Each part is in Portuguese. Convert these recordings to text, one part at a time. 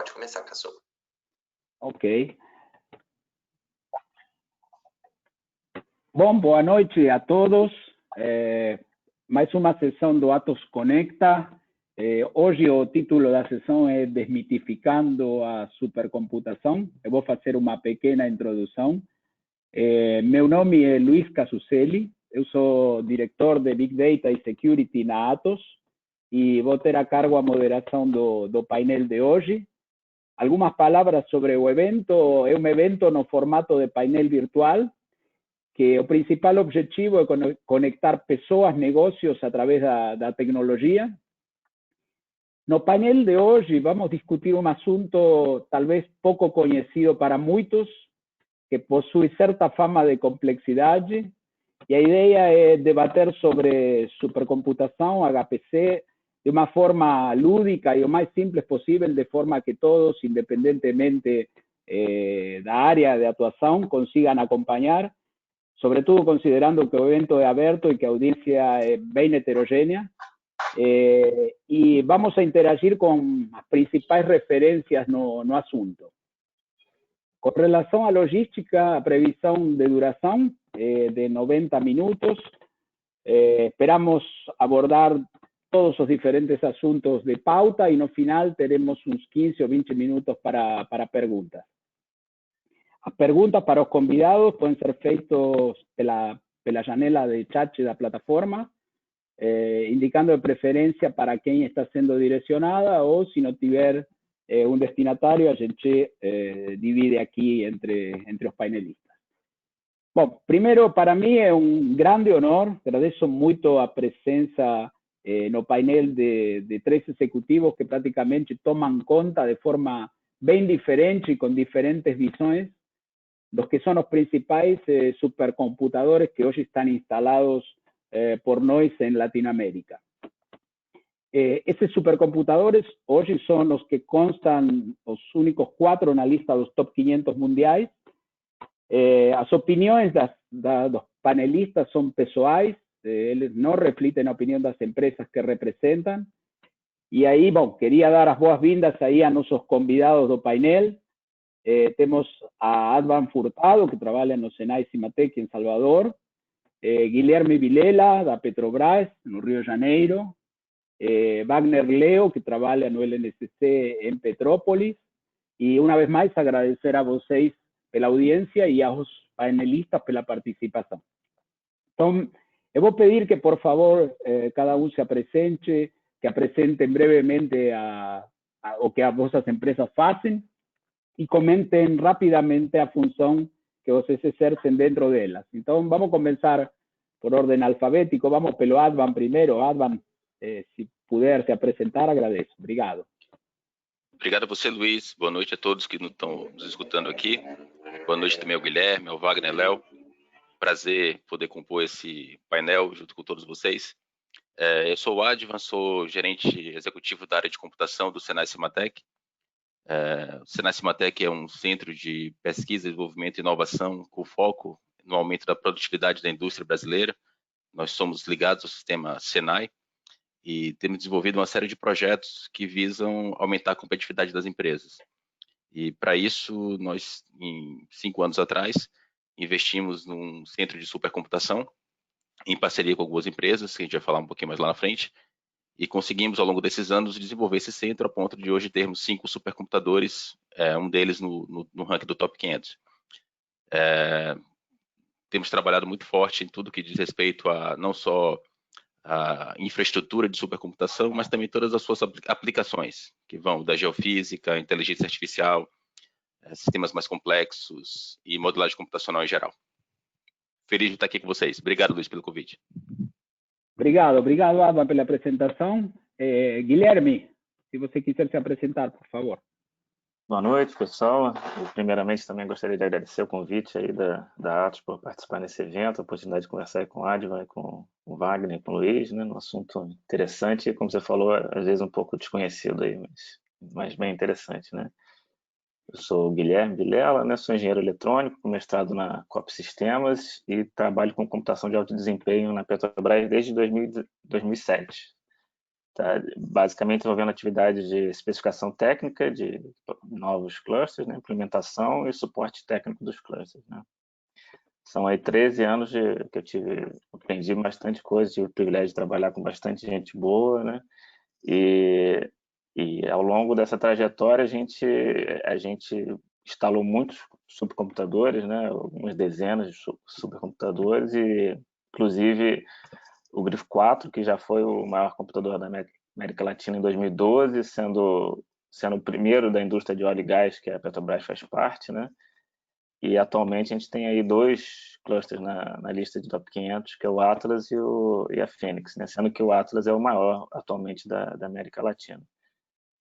pode começar, Caçu. Ok. Bom, boa noite a todos. Mais uma sessão do Atos Conecta. Hoje o título da sessão é Desmitificando a Supercomputação. Eu vou fazer uma pequena introdução. Meu nome é Luiz Casucelli. Eu sou diretor de Big Data e Security na Atos e vou ter a cargo a moderação do painel de hoje. Algumas palavras sobre o evento. É um evento no formato de painel virtual, que o principal objetivo é conectar pessoas, negócios através da tecnologia. No painel de hoje vamos discutir um assunto talvez pouco conhecido para muitos, que possui certa fama de complexidade, e a ideia é debater sobre supercomputação, HPC, de uma forma lúdica e o mais simples possível, de forma que todos, independentemente da área de atuação, consigam acompanhar, sobretudo considerando que o evento é aberto e que a audiência é bem heterogênea. E vamos a interagir com as principais referências no assunto. Com relação à logística, a previsão de duração é de 90 minutos. Esperamos abordar todos os diferentes assuntos de pauta e no final teremos uns 15 ou 20 minutos para perguntas. As perguntas para os convidados podem ser feitas pela janela de chat da plataforma, indicando de preferência para quem está sendo direcionada, ou se não tiver um destinatário, a gente divide aqui entre os painelistas. Bom, primeiro, para mim é um grande honor, agradeço muito a presença no painel de três executivos que praticamente tomam conta de forma bem diferente e com diferentes visões dos que são os principais supercomputadores que hoje estão instalados por nós em Latinoamérica. Esses supercomputadores hoje são os que constam os únicos 4 na lista dos top 500 mundiais. As opiniões dos panelistas são pessoais, eles não refletem a opinião das empresas que representam. E aí, bom, queria dar as boas-vindas aí a nossos convidados do painel. Temos a Advan Furtado, que trabalha no Senai Cimatec em Salvador, Guilherme Vilela, da Petrobras, no Rio de Janeiro, Wagner Leo, que trabalha no LNCC em Petrópolis, e uma vez mais agradecer a vocês pela audiência e aos panelistas pela participação. Então, eu vou pedir que, por favor, cada um se apresente, que apresentem brevemente o que as vossas empresas fazem, e comentem rapidamente a função que vocês exercem dentro delas. Então, vamos começar por ordem alfabético. Vamos pelo Advan primeiro. Advan, se puder se apresentar, agradeço. Obrigado. Obrigado a você, Luiz. Boa noite a todos que estão nos escutando aqui. Boa noite também ao Guilherme, ao Wagner, Léo. Prazer poder compor esse painel junto com todos vocês. Eu sou o Advan, sou gerente executivo da área de computação do Senai Cimatec. O Senai Cimatec é um centro de pesquisa, desenvolvimento e inovação com foco no aumento da produtividade da indústria brasileira. Nós somos ligados ao sistema Senai e temos desenvolvido uma série de projetos que visam aumentar a competitividade das empresas. E para isso, nós, em 5 anos atrás, investimos num centro de supercomputação em parceria com algumas empresas, que a gente vai falar um pouquinho mais lá na frente, e conseguimos, ao longo desses anos, desenvolver esse centro a ponto de hoje termos 5 supercomputadores, um deles no ranking do Top 500. Temos trabalhado muito forte em tudo que diz respeito a não só a infraestrutura de supercomputação, mas também todas as suas aplicações, que vão da geofísica, inteligência artificial, sistemas mais complexos e modelagem computacional em geral. Feliz de estar aqui com vocês. Obrigado, Luiz, pelo convite. Obrigado, Advan, pela apresentação. Guilherme, se você quiser se apresentar, por favor. Boa noite, pessoal. Primeiramente, também gostaria de agradecer o convite aí da Atos por participar nesse evento, a oportunidade de conversar com o Advan, com o Wagner, com o Luiz, né, num assunto interessante e, como você falou, às vezes um pouco desconhecido aí, mas bem interessante, né? Eu sou o Guilherme Vilela, né, sou engenheiro eletrônico, com mestrado na COP Sistemas e trabalho com computação de alto desempenho na Petrobras desde 2007. tá basicamente envolvendo atividades de especificação técnica de novos clusters, né, implementação e suporte técnico dos clusters, né. São aí 13 anos que aprendi bastante coisa, tive o privilégio de trabalhar com bastante gente boa, né, e ao longo dessa trajetória a gente instalou muitos supercomputadores, né, algumas dezenas de supercomputadores, e inclusive o Grifo 4, que já foi o maior computador da América Latina em 2012, sendo o primeiro da indústria de óleo e gás, que a Petrobras faz parte, né? E atualmente a gente tem aí 2 clusters na lista de top 500, que é o Atlas e a Fênix, né? Sendo que o Atlas é o maior atualmente da América Latina.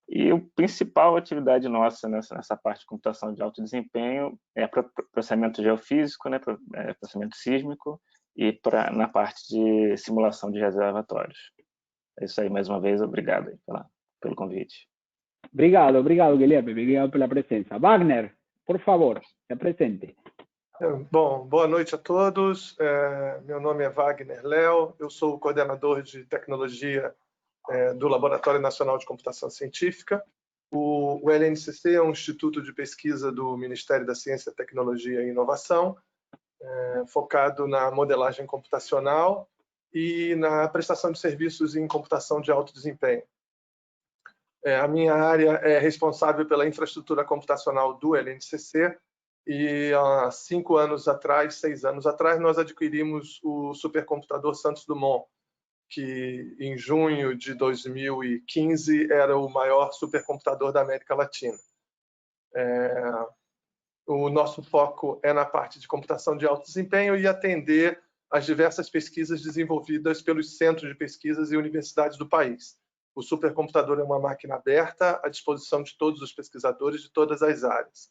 E a principal atividade nossa nessa parte de computação de alto desempenho é processamento geofísico, né? Processamento sísmico, e na parte de simulação de reservatórios. É isso aí, mais uma vez, obrigado aí pelo convite. Obrigado, Guilherme, obrigado pela presença. Wagner, por favor, se apresente. Bom, boa noite a todos. Meu nome é Wagner Léo, eu sou o coordenador de tecnologia do Laboratório Nacional de Computação Científica. O LNCC é um instituto de pesquisa do Ministério da Ciência, Tecnologia e Inovação, focado na modelagem computacional e na prestação de serviços em computação de alto desempenho. A minha área é responsável pela infraestrutura computacional do LNCC, e há 6 anos atrás, nós adquirimos o supercomputador Santos Dumont, que em junho de 2015 era o maior supercomputador da América Latina. O nosso foco é na parte de computação de alto desempenho e atender às diversas pesquisas desenvolvidas pelos centros de pesquisas e universidades do país. O supercomputador é uma máquina aberta à disposição de todos os pesquisadores de todas as áreas.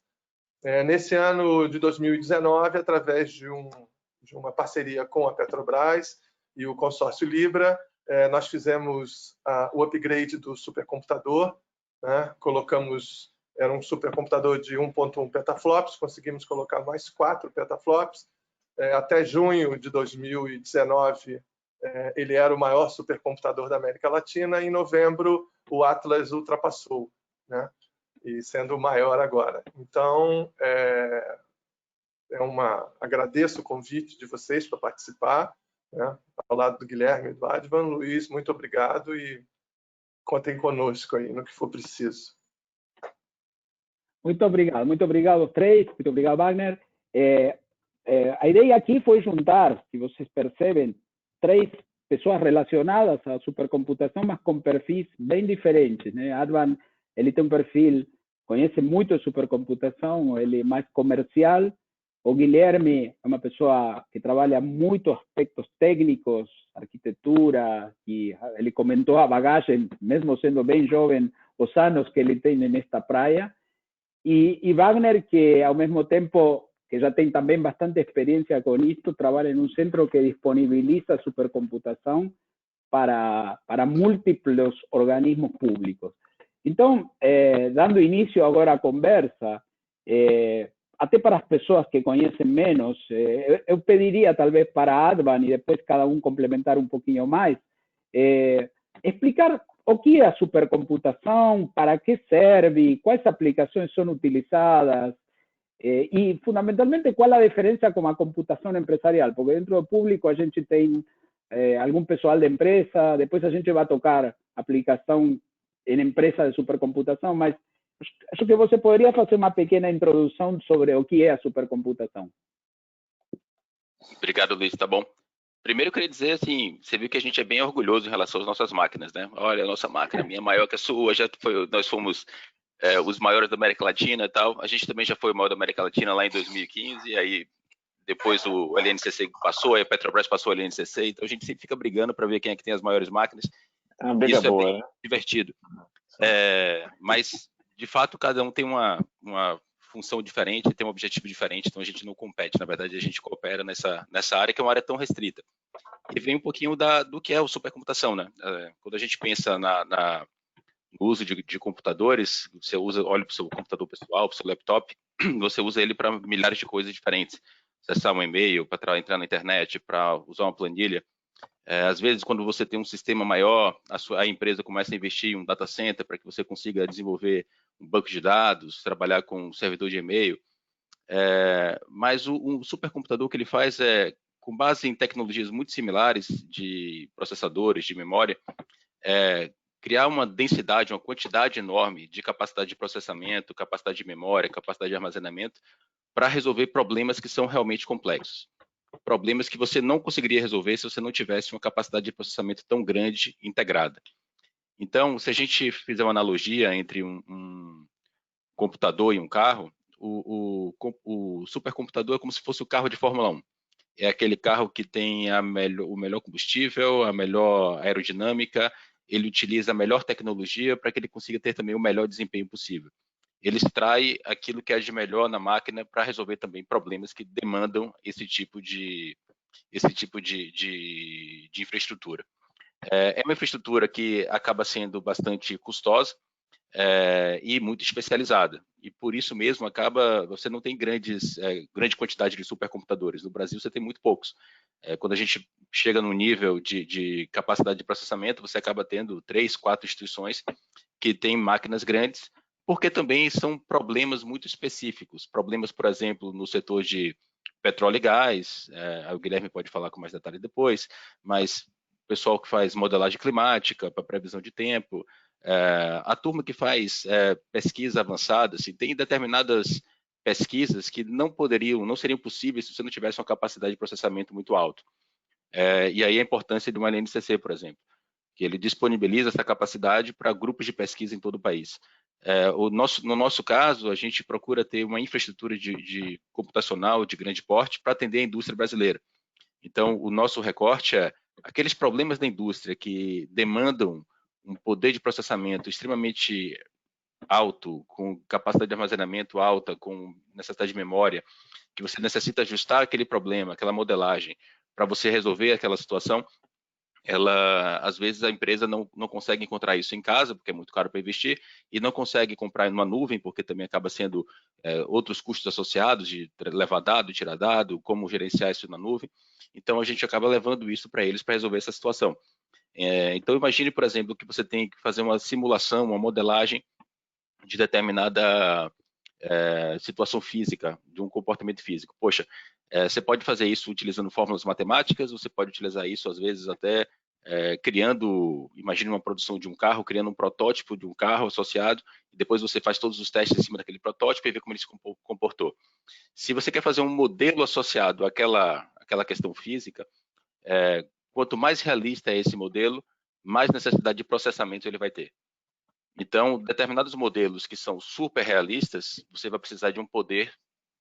Nesse ano de 2019, através de uma parceria com a Petrobras e o consórcio Libra, nós fizemos o upgrade do supercomputador, né? Era um supercomputador de 1.1 petaflops, conseguimos colocar mais 4 petaflops. Até junho de 2019, ele era o maior supercomputador da América Latina. Em novembro, o Atlas ultrapassou, né? E sendo o maior agora. Então, agradeço o convite de vocês para participar, né? Ao lado do Guilherme e do Advan. Luiz, muito obrigado e contem conosco aí no que for preciso. Muito obrigado, três, muito obrigado, Wagner. A ideia aqui foi juntar, se vocês percebem, 3 pessoas relacionadas à supercomputação, mas com perfis bem diferentes, né? Advan, ele tem um perfil, conhece muito de supercomputação, ele é mais comercial. O Guilherme é uma pessoa que trabalha muito aspectos técnicos, arquitetura, e ele comentou a bagagem, mesmo sendo bem jovem, os anos que ele tem nesta praia. E Wagner, que ao mesmo tempo que já tem também bastante experiência com isto, trabalha em um centro que disponibiliza supercomputação para múltiplos organismos públicos. Então, dando início agora à conversa, até para as pessoas que conhecem menos, eu pediria talvez para Advan e depois cada um complementar um pouquinho mais, explicar o que é a supercomputação, para que serve, quais aplicações são utilizadas e, fundamentalmente, qual a diferença com a computação empresarial, porque dentro do público a gente tem algum pessoal de empresa, depois a gente vai tocar aplicação em empresa de supercomputação, mas acho que você poderia fazer uma pequena introdução sobre o que é a supercomputação. Obrigado, Luiz, tá bom. Primeiro eu queria dizer, assim, você viu que a gente é bem orgulhoso em relação às nossas máquinas, né? Olha, a nossa máquina, a minha maior que a sua, nós fomos os maiores da América Latina e tal. A gente também já foi o maior da América Latina lá em 2015, aí depois o LNCC passou, aí a Petrobras passou o LNCC, então a gente sempre fica brigando para ver quem é que tem as maiores máquinas. Isso boa, é bem divertido. Mas, de fato, cada um tem uma função diferente, tem um objetivo diferente, então a gente não compete, na verdade a gente coopera nessa área que é uma área tão restrita. E vem um pouquinho do que é o supercomputação, né? Quando a gente pensa no uso de computadores, você olha para o seu computador pessoal, para o seu laptop, você usa ele para milhares de coisas diferentes. Acessar um e-mail, para entrar na internet, para usar uma planilha. Às vezes, quando você tem um sistema maior, a empresa começa a investir em um data center para que você consiga desenvolver um banco de dados, trabalhar com um servidor de e-mail. Mas o supercomputador que ele faz com base em tecnologias muito similares de processadores, de memória, criar uma densidade, uma quantidade enorme de capacidade de processamento, capacidade de memória, capacidade de armazenamento, para resolver problemas que são realmente complexos. Problemas que você não conseguiria resolver se você não tivesse uma capacidade de processamento tão grande integrada. Então, se a gente fizer uma analogia entre um computador e um carro, o supercomputador é como se fosse o carro de Fórmula 1. É aquele carro que tem o melhor combustível, a melhor aerodinâmica, ele utiliza a melhor tecnologia para que ele consiga ter também o melhor desempenho possível. Ele extrai aquilo que é de melhor na máquina para resolver também problemas que demandam esse tipo de infraestrutura. É uma infraestrutura que acaba sendo bastante custosa e muito especializada. E por isso mesmo você não tem grande quantidade de supercomputadores. No Brasil você tem muito poucos. Quando a gente chega no nível de capacidade de processamento, você acaba tendo 3, 4 instituições que têm máquinas grandes, porque também são problemas muito específicos. Problemas, por exemplo, no setor de petróleo e gás, o Guilherme pode falar com mais detalhe depois, mas o pessoal que faz modelagem climática para previsão de tempo, a turma que faz pesquisa avançada, assim, tem determinadas pesquisas que não seriam possíveis se você não tivesse uma capacidade de processamento muito alta. E aí a importância de uma NCC, por exemplo, que ele disponibiliza essa capacidade para grupos de pesquisa em todo o país. No nosso caso, a gente procura ter uma infraestrutura de computacional de grande porte para atender a indústria brasileira. Então, o nosso recorte é aqueles problemas da indústria que demandam um poder de processamento extremamente alto, com capacidade de armazenamento alta, com necessidade de memória, que você necessita ajustar aquele problema, aquela modelagem, para você resolver aquela situação. Às vezes a empresa não consegue encontrar isso em casa, porque é muito caro para investir, e não consegue comprar numa nuvem, porque também acaba sendo outros custos associados de levar dado, tirar dado, como gerenciar isso na nuvem. Então a gente acaba levando isso para eles para resolver essa situação. Então imagine, por exemplo, que você tem que fazer uma simulação, uma modelagem de determinada situação física, de um comportamento físico. Poxa, você pode fazer isso utilizando fórmulas matemáticas, você pode utilizar isso, às vezes, até imagine uma produção de um carro, criando um protótipo de um carro associado, e depois você faz todos os testes em cima daquele protótipo e vê como ele se comportou. Se você quer fazer um modelo associado àquela questão física, quanto mais realista é esse modelo, mais necessidade de processamento ele vai ter. Então, determinados modelos que são super realistas, você vai precisar de um poder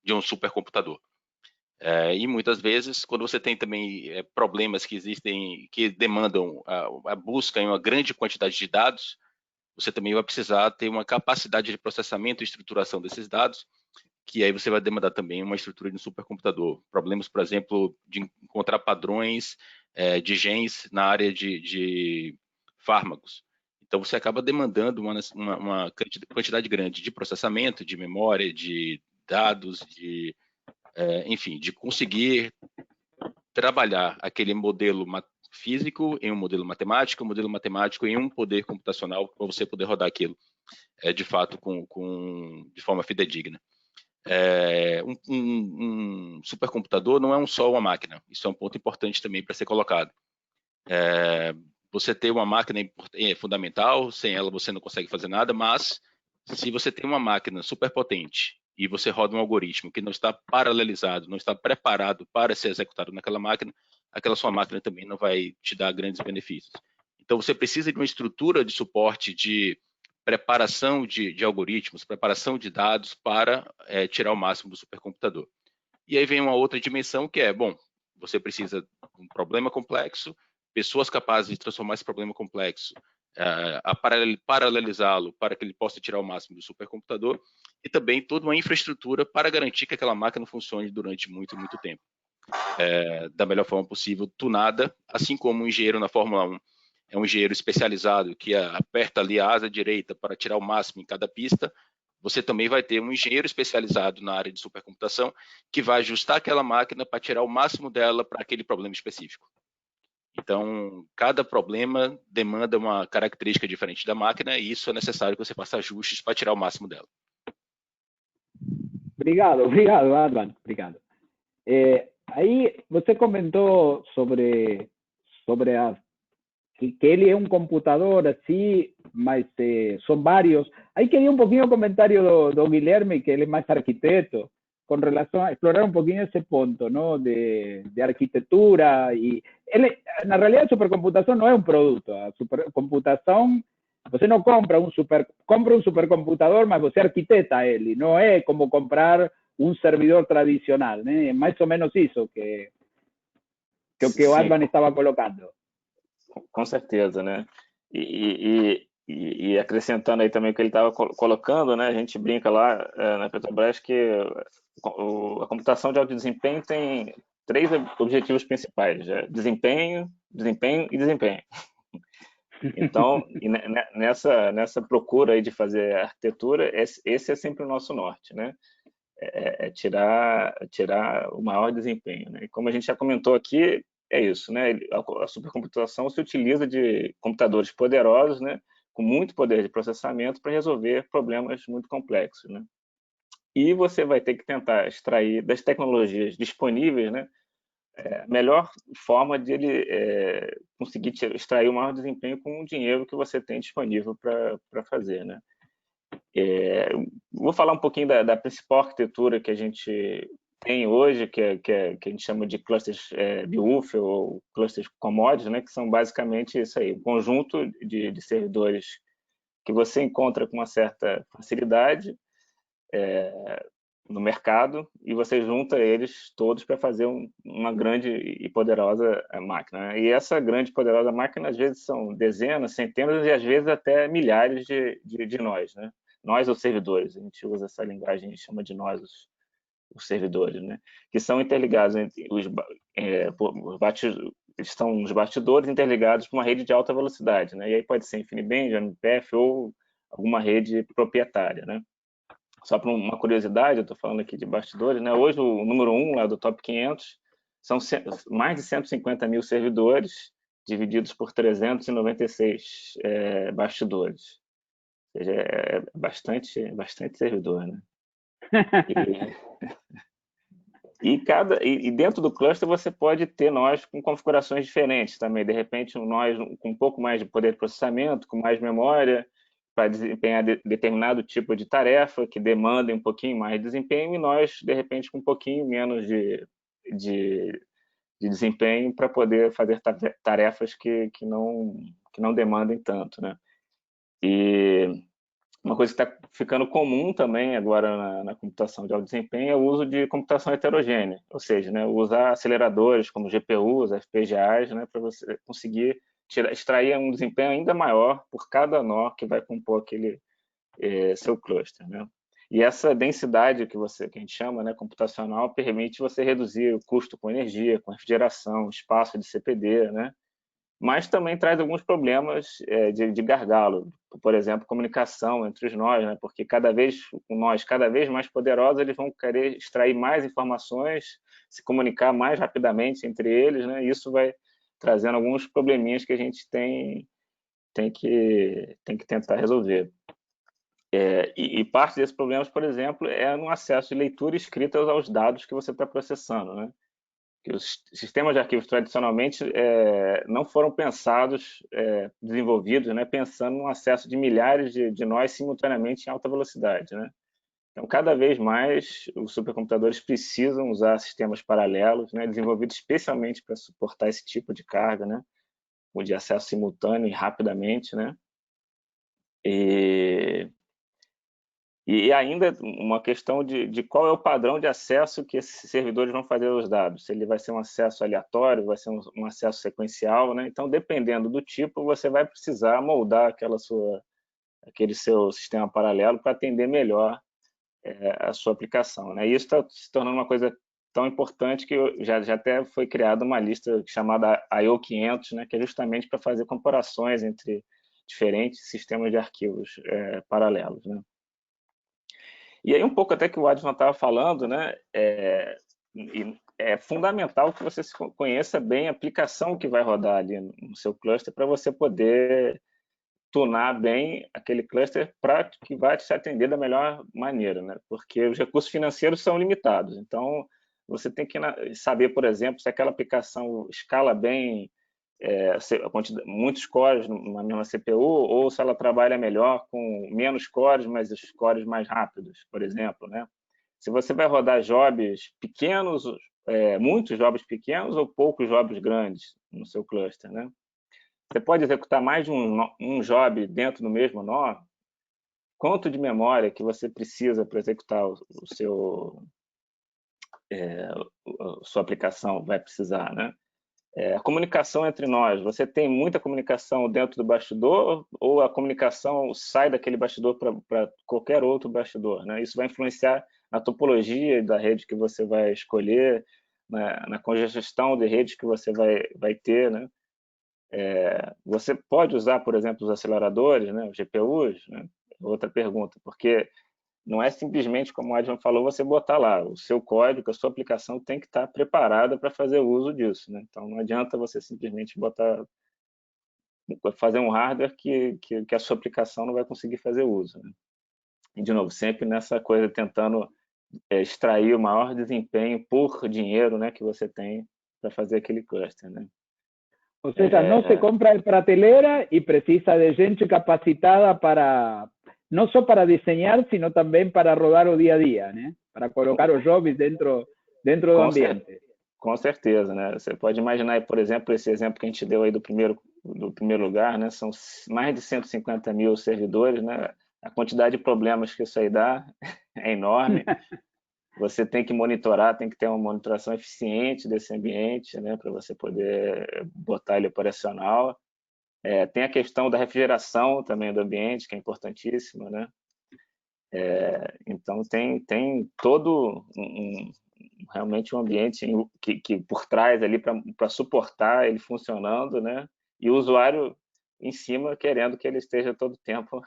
de um supercomputador. E muitas vezes, quando você tem também problemas que existem, que demandam a busca em uma grande quantidade de dados, você também vai precisar ter uma capacidade de processamento e estruturação desses dados, que aí você vai demandar também uma estrutura de um supercomputador. Problemas, por exemplo, de encontrar padrões de genes na área de fármacos. Então, você acaba demandando uma quantidade grande de processamento, de memória, de dados, enfim, de conseguir trabalhar aquele modelo físico em um modelo matemático em um poder computacional para você poder rodar aquilo, de fato, de forma fidedigna. Um supercomputador não é só uma máquina, isso é um ponto importante também para ser colocado. Você ter uma máquina é fundamental, sem ela você não consegue fazer nada, mas se você tem uma máquina super potente e você roda um algoritmo que não está paralelizado, não está preparado para ser executado naquela máquina, aquela sua máquina também não vai te dar grandes benefícios. Então você precisa de uma estrutura de suporte de preparação de algoritmos, preparação de dados para tirar o máximo do supercomputador. E aí vem uma outra dimensão que você precisa de um problema complexo, pessoas capazes de transformar esse problema complexo, paralelizá-lo para que ele possa tirar o máximo do supercomputador, e também toda uma infraestrutura para garantir que aquela máquina funcione durante muito, muito tempo. Da melhor forma possível, tunada, assim como um engenheiro na Fórmula 1 é um engenheiro especializado que aperta ali a asa direita para tirar o máximo em cada pista, você também vai ter um engenheiro especializado na área de supercomputação que vai ajustar aquela máquina para tirar o máximo dela para aquele problema específico. Então, cada problema demanda uma característica diferente da máquina e isso é necessário que você faça ajustes para tirar o máximo dela. Obrigado, Advan, obrigado. Aí você comentou sobre que ele é um computador assim, mas são vários. Aí queria um pouquinho o comentário do Guilherme, que ele é mais arquiteto, com relação a explorar um pouquinho esse ponto, não, de arquitetura. E ele, na realidade, a supercomputação não é um produto. A supercomputação, você não compra um supercomputador, mas você arquiteta ele. Não é como comprar um servidor tradicional, né? É mais ou menos isso que o Advan estava colocando. Com certeza, né? E acrescentando aí também o que ele estava colocando, né? A gente brinca lá na Petrobras que a computação de alto desempenho tem 3 objetivos principais: desempenho, desempenho e desempenho. Então, nessa procura aí de fazer arquitetura, esse é sempre o nosso norte, né? É tirar o maior desempenho, né? E como a gente já comentou aqui, é isso, né? A supercomputação se utiliza de computadores poderosos, né? Com muito poder de processamento para resolver problemas muito complexos, né? E você vai ter que tentar extrair das tecnologias disponíveis, né? A melhor forma de ele conseguir extrair o maior desempenho com o dinheiro que você tem disponível para fazer, né? Vou falar um pouquinho da principal arquitetura que a gente tem hoje, que a gente chama de clusters Biwoofer ou clusters commodities, né, que são basicamente isso aí, um conjunto de servidores que você encontra com uma certa facilidade no mercado e você junta eles todos para fazer uma grande e poderosa máquina, né? E essa grande e poderosa máquina, às vezes, são dezenas, centenas e, às vezes, até milhares de nós, né? Nós, os servidores, a gente usa essa linguagem, a gente chama de nós, os servidores, né? Que são interligados entre estão os bastidores interligados com uma rede de alta velocidade, né? E aí pode ser InfiniBand, MPF ou alguma rede proprietária, né? Só para uma curiosidade, eu estou falando aqui de bastidores, né? Hoje o número 1 lá do Top 500 são mais de 150 mil servidores divididos por 396 bastidores. Ou seja, é bastante servidor, né? E dentro do cluster você pode ter nós com configurações diferentes também. De repente, um nós com um pouco mais de poder de processamento, com mais memória, para desempenhar determinado tipo de tarefa que demanda um pouquinho mais de desempenho, e nós, de repente, com um pouquinho menos de desempenho para poder fazer tarefas que não demandem tanto, né? E uma coisa que está ficando comum também agora na computação de alto desempenho é o uso de computação heterogênea, ou seja, né, usar aceleradores como GPUs, FPGAs, né, para você conseguir extrair um desempenho ainda maior por cada nó que vai compor aquele seu cluster, né? E essa densidade que a gente chama, né, computacional, permite você reduzir o custo com energia, com refrigeração, espaço de CPD, né? Mas também traz alguns problemas de gargalo, por exemplo, comunicação entre os nós, né? Porque cada vez mais poderosos, eles vão querer extrair mais informações, se comunicar mais rapidamente entre eles, né? E isso vai trazendo alguns probleminhas que a gente tem que tentar resolver. E parte desses problemas, por exemplo, é no acesso de leitura e escrita aos dados que você está processando, né? Que os sistemas de arquivos tradicionalmente não foram desenvolvidos, né, pensando no acesso de milhares de nós simultaneamente em alta velocidade, né? Então, cada vez mais, os supercomputadores precisam usar sistemas paralelos, né, desenvolvidos especialmente para suportar esse tipo de carga, né, ou de acesso simultâneo e rapidamente, né? E ainda uma questão de qual é o padrão de acesso que esses servidores vão fazer aos dados. Se ele vai ser um acesso aleatório, vai ser um acesso sequencial, né? Então, dependendo do tipo, você vai precisar moldar aquele seu sistema paralelo para atender melhor a sua aplicação, né? E isso está se tornando uma coisa tão importante que já até foi criada uma lista chamada I/O 500, né? Que é justamente para fazer comparações entre diferentes sistemas de arquivos paralelos, né? E aí um pouco até que o Advan estava falando, né? é fundamental que você conheça bem a aplicação que vai rodar ali no seu cluster para você poder tunar bem aquele cluster para que vai te atender da melhor maneira, né? Porque os recursos financeiros são limitados. Então, você tem que saber, por exemplo, se aquela aplicação escala bem muitos cores na mesma CPU, ou se ela trabalha melhor com menos cores, mas os cores mais rápidos, por exemplo, né? Se você vai rodar jobs pequenos, muitos jobs pequenos ou poucos jobs grandes no seu cluster, né? Você pode executar mais de um job dentro do mesmo nó. Quanto de memória que você precisa para executar sua aplicação vai precisar, né? A comunicação entre nós, você tem muita comunicação dentro do bastidor ou a comunicação sai daquele bastidor para qualquer outro bastidor, né? Isso vai influenciar na topologia da rede que você vai escolher, na congestão de redes que você vai ter, né? Você pode usar, por exemplo, os aceleradores, né, os GPUs, né? Outra pergunta, porque não é simplesmente, como o Adrian falou, você botar lá o seu código, a sua aplicação tem que estar preparada para fazer uso disso, né? Então, não adianta você simplesmente fazer um hardware que a sua aplicação não vai conseguir fazer uso, né? E, de novo, sempre nessa coisa tentando extrair o maior desempenho por dinheiro, né, que você tem para fazer aquele cluster, né? Ou seja, não se compra de prateleira e precisa de gente capacitada para, não só para desenhar, sino também para rodar o dia a dia, né? Para colocar os jobs dentro do ambiente. Com certeza, né? Você pode imaginar aí, por exemplo, esse exemplo que a gente deu aí do primeiro lugar, né? São mais de 150 mil servidores, né? A quantidade de problemas que isso aí dá é enorme. Você tem que monitorar, tem que ter uma monitoração eficiente desse ambiente, né, para você poder botar ele operacional. Tem a questão da refrigeração também do ambiente, que é importantíssima, né? Então, tem todo realmente um ambiente que por trás ali para suportar ele funcionando, né? E o usuário em cima querendo que ele esteja todo o tempo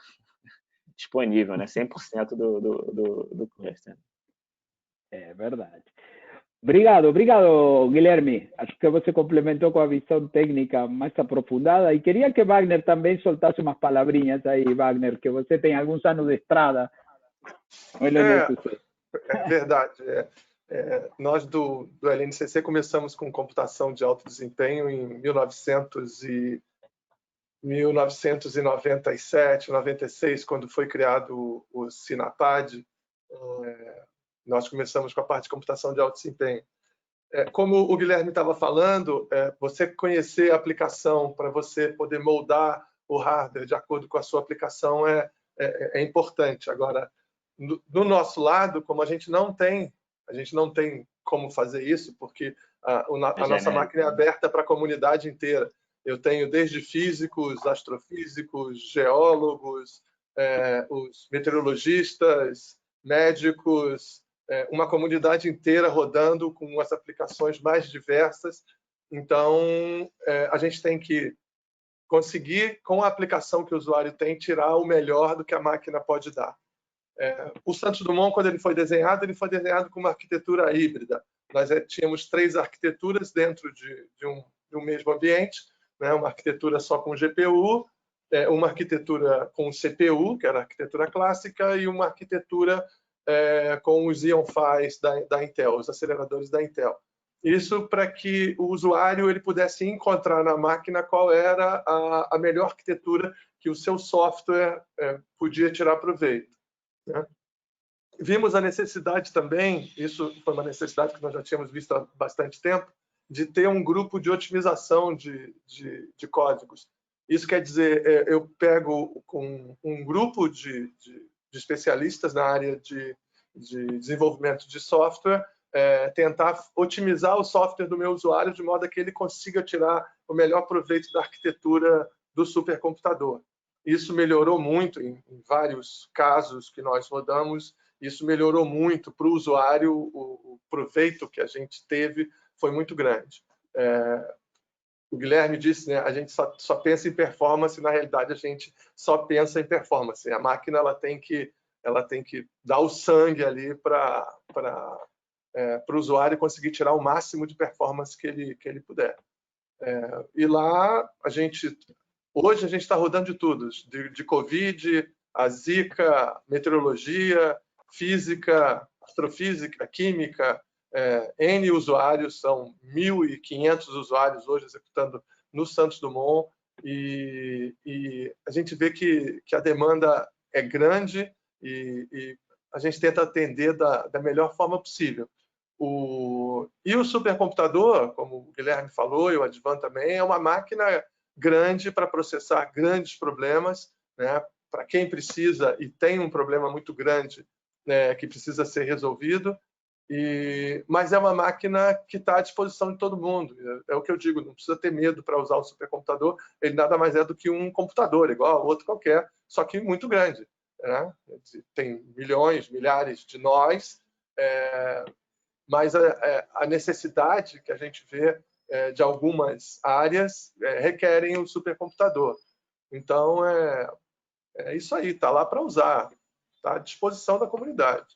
disponível, né? 100% do cluster. É verdade. Obrigado, Guilherme. Acho que você complementou com a visão técnica mais aprofundada. E queria que Wagner também soltasse umas palavrinhas aí, Wagner, que você tem alguns anos de estrada. É verdade. Nós do LNCC começamos com computação de alto desempenho em 1997, 96, quando foi criado o Sinapad. Nós começamos com a parte de computação de alto desempenho. Como o Guilherme estava falando, você conhecer a aplicação para você poder moldar o hardware de acordo com a sua aplicação é importante. Agora, do nosso lado, como a gente não tem como fazer isso, porque a nossa máquina é aberta para a comunidade inteira. Eu tenho desde físicos, astrofísicos, geólogos, os meteorologistas, médicos, uma comunidade inteira rodando com as aplicações mais diversas. Então, a gente tem que conseguir, com a aplicação que o usuário tem, tirar o melhor do que a máquina pode dar. O Santos Dumont, quando ele foi desenhado com uma arquitetura híbrida. Nós tínhamos 3 arquiteturas dentro de um mesmo ambiente, né? Uma arquitetura só com GPU, uma arquitetura com CPU, que era a arquitetura clássica, e uma arquitetura com os Xeon Phis da Intel, os aceleradores da Intel. Isso para que o usuário ele pudesse encontrar na máquina qual era a melhor arquitetura que o seu software podia tirar proveito, né? Vimos a necessidade também, isso foi uma necessidade que nós já tínhamos visto há bastante tempo, de ter um grupo de otimização de códigos. Isso quer dizer, eu pego com um grupo de especialistas na área de desenvolvimento de software, tentar otimizar o software do meu usuário de modo a que ele consiga tirar o melhor proveito da arquitetura do supercomputador. Isso melhorou muito em vários casos que nós rodamos. Isso melhorou muito para o usuário, o proveito que a gente teve foi muito grande. O Guilherme disse, né, a gente só pensa em performance, na realidade a gente só pensa em performance. A máquina ela tem que dar o sangue ali para para o usuário conseguir tirar o máximo de performance que ele puder. E lá, hoje a gente está rodando de tudo, de Covid, a Zika, meteorologia, física, astrofísica, química, N usuários, são 1.500 usuários hoje executando no Santos Dumont, e a gente vê que a demanda é grande e a gente tenta atender da melhor forma possível. E o supercomputador, como o Guilherme falou, e o Advan também, é uma máquina grande para processar grandes problemas, né? Para quem precisa e tem um problema muito grande, né, que precisa ser resolvido, mas é uma máquina que está à disposição de todo mundo. É o que eu digo, não precisa ter medo para usar o supercomputador, ele nada mais é do que um computador, igual a outro qualquer, só que muito grande, né? Tem milhões, milhares de nós, mas a necessidade que a gente vê de algumas áreas requerem o supercomputador. Então, é isso aí, está lá para usar, está à disposição da comunidade.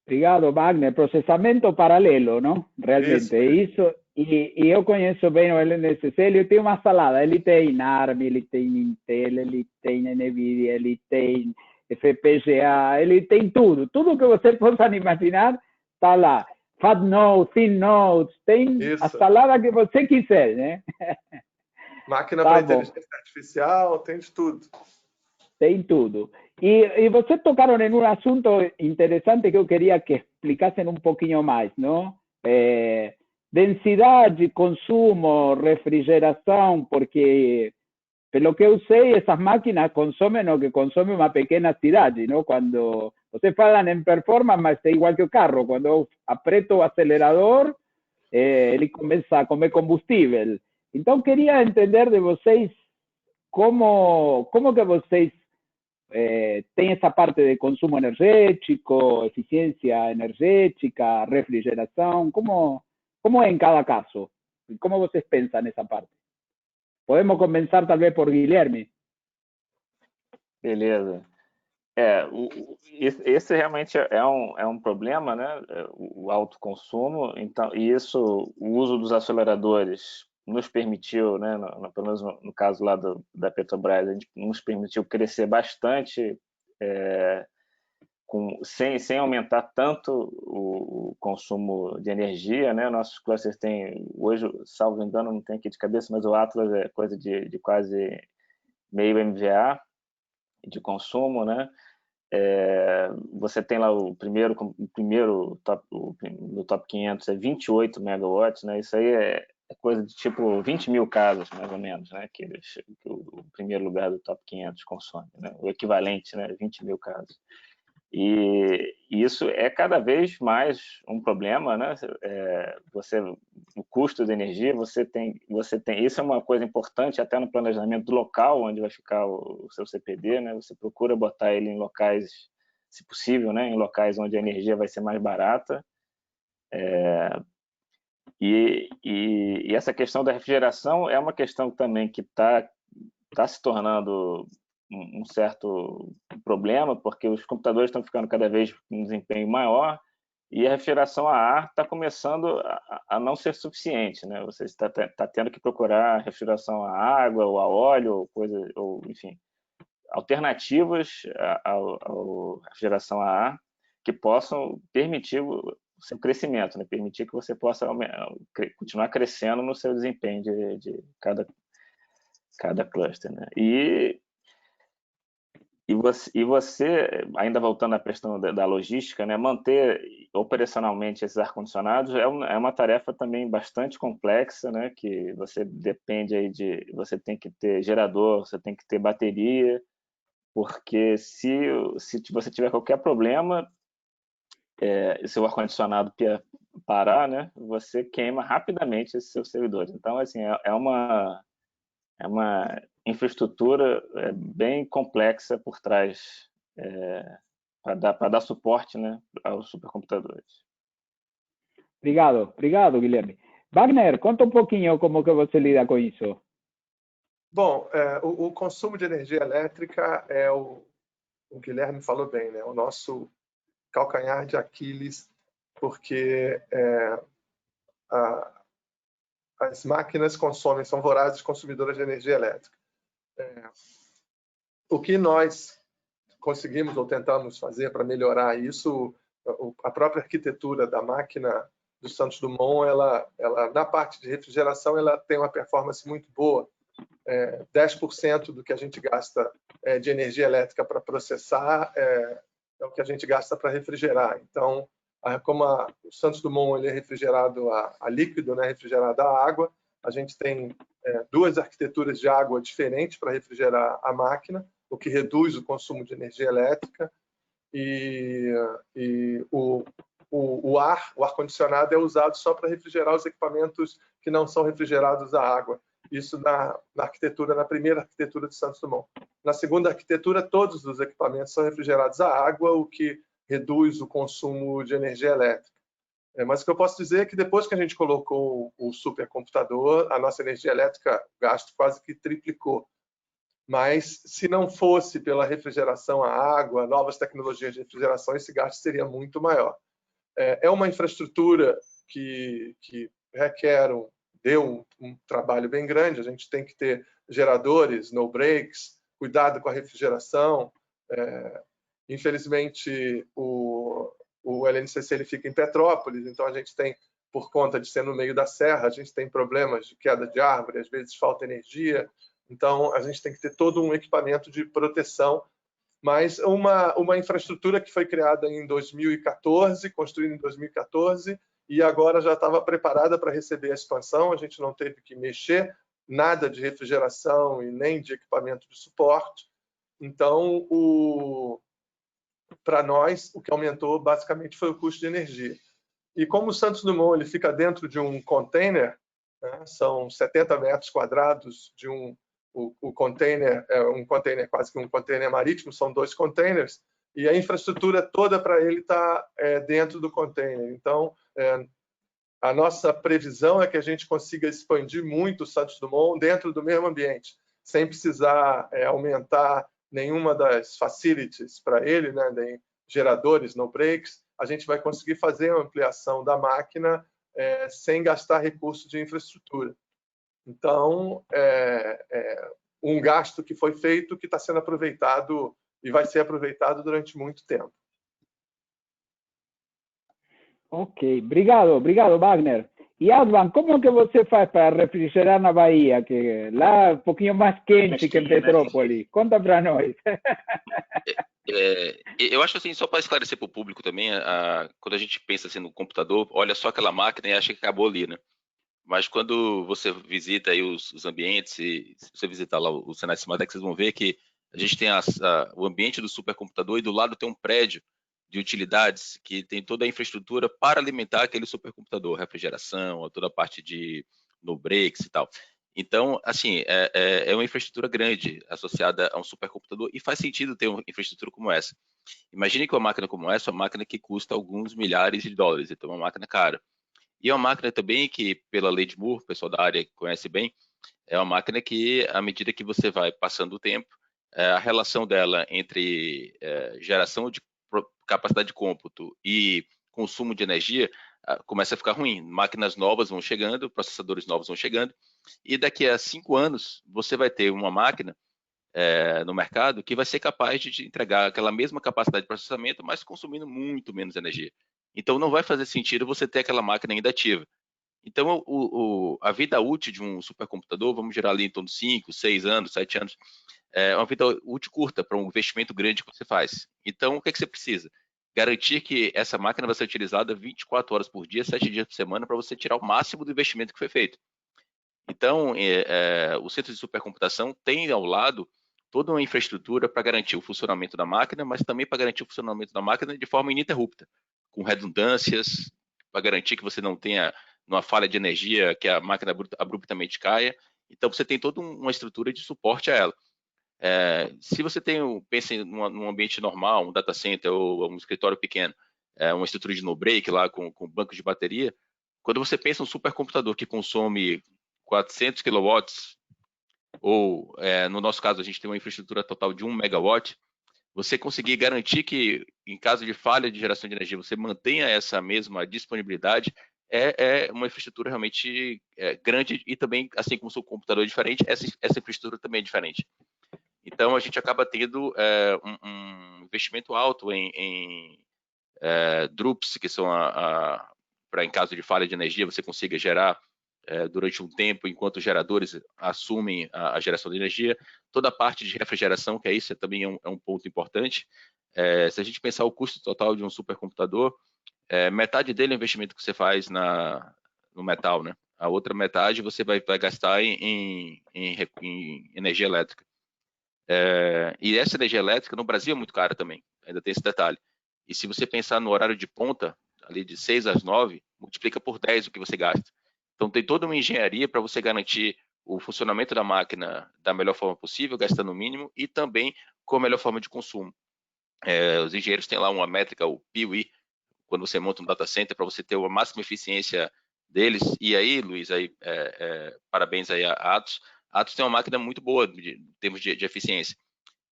Obrigado, Wagner. Processamento paralelo, não? Realmente, isso. E eu conheço bem o LNSC, ele tem uma salada, ele tem ARM, ele tem Intel, ele tem NVIDIA, ele tem FPGA, ele tem tudo. Tudo que você possa imaginar está lá. Fat Node, Thin Nodes, tem a salada que você quiser, né? Máquina para inteligência artificial, tem de tudo. Tem tudo. E vocês tocaram em um assunto interessante que eu queria que explicassem um pouquinho mais, não? Densidade, consumo, refrigeração, porque, pelo que eu sei, essas máquinas consomem o que consome uma pequena cidade, não? Quando vocês falam em performance, mas é igual que o carro, quando eu aperto o acelerador, ele começa a comer combustível. Então, queria entender de vocês como que vocês tem essa parte de consumo energético, eficiência energética, refrigeração, como é em cada caso? Como vocês pensam nessa parte? Podemos começar talvez por Guilherme. Beleza. Esse realmente é um problema, né? O alto consumo. Então, e isso, o uso dos aceleradores nos permitiu, né? Pelo menos no caso lá da Petrobras, a gente nos permitiu crescer bastante, sem aumentar tanto o consumo de energia, né? Nossos clusters têm hoje, salvo engano, não tem aqui de cabeça, mas o Atlas é coisa de quase meio MVA de consumo, né? Você tem lá o primeiro no top 500 é 28 megawatts, né? Isso aí é coisa de tipo 20 mil casas, mais ou menos, né? Que o primeiro lugar do top 500 consome, né? O equivalente, né? 20 mil casas. E isso é cada vez mais um problema, né? O custo da energia, você tem. Isso é uma coisa importante até no planejamento do local onde vai ficar o seu CPD, né? Você procura botar ele em locais, se possível, né? Em locais onde a energia vai ser mais barata. E essa questão da refrigeração é uma questão também que está se tornando um certo problema, porque os computadores estão ficando cada vez com um desempenho maior e a refrigeração a ar está começando a não ser suficiente, né? Você está tendo que procurar refrigeração a água ou a óleo, ou enfim, alternativas à refrigeração a ar que possam permitir o seu crescimento, né? Permitir que você possa continuar crescendo no seu desempenho de cada cluster, né? E você, ainda voltando à questão da logística, né, manter operacionalmente esses ar-condicionados é uma tarefa também bastante complexa, né, que você depende aí você tem que ter gerador, você tem que ter bateria, porque se você tiver qualquer problema, seu ar-condicionado parar, né, você queima rapidamente esses seus servidores. Então, assim, é uma infraestrutura bem complexa por trás para dar suporte, né, aos supercomputadores. Obrigado, Guilherme. Wagner, conta um pouquinho como que você lida com isso. Bom, o consumo de energia elétrica o Guilherme falou bem, né? O nosso calcanhar de Aquiles porque as máquinas são vorazes consumidoras de energia elétrica. O que nós conseguimos ou tentamos fazer para melhorar isso, a própria arquitetura da máquina do Santos Dumont, ela na parte de refrigeração, ela tem uma performance muito boa. 10% do que a gente gasta de energia elétrica para processar é o que a gente gasta para refrigerar. Então, como o Santos Dumont ele é refrigerado a líquido, né, refrigerado a água, a gente tem duas arquiteturas de água diferentes para refrigerar a máquina, o que reduz o consumo de energia elétrica, e o ar-condicionado é usado só para refrigerar os equipamentos que não são refrigerados a água. Isso na primeira arquitetura de Santos Dumont. Na segunda arquitetura, todos os equipamentos são refrigerados a água, o que reduz o consumo de energia elétrica. Mas o que eu posso dizer é que depois que a gente colocou o supercomputador, a nossa energia elétrica, o gasto quase que triplicou. Mas se não fosse pela refrigeração a água, novas tecnologias de refrigeração, esse gasto seria muito maior. É uma infraestrutura que deu um trabalho bem grande. A gente tem que ter geradores, no breaks, cuidado com a refrigeração. Infelizmente, o LNCC ele fica em Petrópolis, então a gente tem, por conta de ser no meio da serra, a gente tem problemas de queda de árvore, às vezes falta energia. Então, a gente tem que ter todo um equipamento de proteção, mas uma infraestrutura que foi criada em 2014, construída em 2014, e agora já estava preparada para receber a expansão. A gente não teve que mexer nada de refrigeração e nem de equipamento de suporte. Então, para nós, o que aumentou basicamente foi o custo de energia. E como o Santos Dumont ele fica dentro de um container, né, são 70 metros quadrados de o container, um container quase que um container marítimo, são 2 containers, e a infraestrutura toda para ele está dentro do container. Então, a nossa previsão é que a gente consiga expandir muito o Santos Dumont dentro do mesmo ambiente, sem precisar aumentar nenhuma das facilities para ele, né, nem geradores, no breaks. A gente vai conseguir fazer a ampliação da máquina sem gastar recursos de infraestrutura. Então, um gasto que foi feito que está sendo aproveitado e vai ser aproveitado durante muito tempo. Ok, obrigado, Wagner. E Advan, como que você faz para refrigerar na Bahia, que lá é um pouquinho mais quente que em Petrópolis? Conta para nós. Eu acho assim, só para esclarecer para o público também, quando a gente pensa assim no computador, olha só aquela máquina e acha que acabou ali, né? Mas quando você visita aí os ambientes, e se você visitar lá o Senai Simatec, vocês vão ver que a gente tem o ambiente do supercomputador e do lado tem um prédio de utilidades que tem toda a infraestrutura para alimentar aquele supercomputador, refrigeração, toda a parte de no breaks e tal. Então, assim, é uma infraestrutura grande associada a um supercomputador e faz sentido ter uma infraestrutura como essa. Imagine que uma máquina como essa é uma máquina que custa alguns milhares de dólares, então é uma máquina cara. E é uma máquina também que, pela lei de Moore, o pessoal da área conhece bem, é uma máquina que, à medida que você vai passando o tempo, a relação dela entre geração de capacidade de cômputo e consumo de energia começa a ficar ruim. Máquinas novas vão chegando, processadores novos vão chegando, e daqui a 5 anos você vai ter uma máquina no mercado que vai ser capaz de entregar aquela mesma capacidade de processamento, mas consumindo muito menos energia. Então, não vai fazer sentido você ter aquela máquina ainda ativa. Então, a vida útil de um supercomputador, vamos gerar ali em torno de 5, 6 anos, 7 anos, é uma vida útil curta para um investimento grande que você faz. Então, o que você precisa? Garantir que essa máquina vai ser utilizada 24 horas por dia, 7 dias por semana, para você tirar o máximo do investimento que foi feito. Então, o centro de supercomputação tem ao lado toda uma infraestrutura para garantir o funcionamento da máquina, mas também para garantir o funcionamento da máquina de forma ininterrupta, com redundâncias, para garantir que você não tenha uma falha de energia, que a máquina abruptamente caia. Então, você tem toda uma estrutura de suporte a ela. Se você pensa num ambiente normal, um data center ou um escritório pequeno, uma estrutura de no-break lá com banco de bateria, quando você pensa um supercomputador que consome 400 kW, ou no nosso caso a gente tem uma infraestrutura total de 1 megawatt, você conseguir garantir que, em caso de falha de geração de energia, você mantenha essa mesma disponibilidade, é uma infraestrutura realmente grande, e também, assim como o seu computador é diferente, essa infraestrutura também é diferente. Então, a gente acaba tendo um investimento alto em DRUPs, que são para, em caso de falha de energia, você consiga gerar durante um tempo, enquanto os geradores assumem a geração de energia. Toda a parte de refrigeração, que isso também é um ponto importante. Se a gente pensar o custo total de um supercomputador, metade dele é o investimento que você faz no metal, né? A outra metade você vai gastar em energia elétrica. E essa energia elétrica no Brasil é muito cara também, ainda tem esse detalhe. E se você pensar no horário de ponta, ali de 6 às 9, multiplica por 10 o que você gasta. Então tem toda uma engenharia para você garantir o funcionamento da máquina da melhor forma possível, gastando o mínimo, e também com a melhor forma de consumo. Os engenheiros têm lá uma métrica, o PUE, quando você monta um data center, para você ter a máxima eficiência deles. E aí, Luiz, parabéns aí a Atos. A Atos tem uma máquina muito boa em termos de eficiência,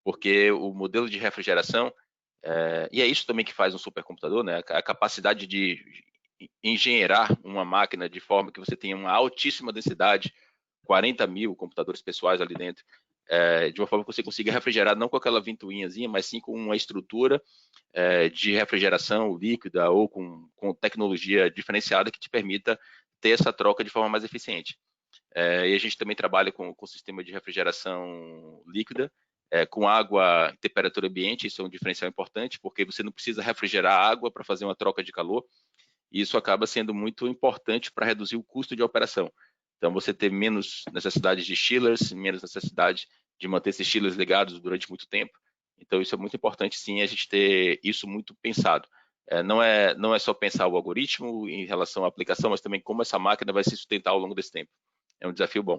porque o modelo de refrigeração, e é isso também que faz um supercomputador, né? A capacidade de engenheirar uma máquina de forma que você tenha uma altíssima densidade, 40 mil computadores pessoais ali dentro, de uma forma que você consiga refrigerar, não com aquela ventoinhazinha, mas sim com uma estrutura de refrigeração líquida ou com tecnologia diferenciada que te permita ter essa troca de forma mais eficiente. E a gente também trabalha com sistema de refrigeração líquida, com água em temperatura ambiente. Isso é um diferencial importante, porque você não precisa refrigerar a água para fazer uma troca de calor, e isso acaba sendo muito importante para reduzir o custo de operação. Então, você ter menos necessidade de chillers, menos necessidade de manter esses chillers ligados durante muito tempo. Então, isso é muito importante, sim, a gente ter isso muito pensado. Não é só pensar o algoritmo em relação à aplicação, mas também como essa máquina vai se sustentar ao longo desse tempo. É um desafio bom.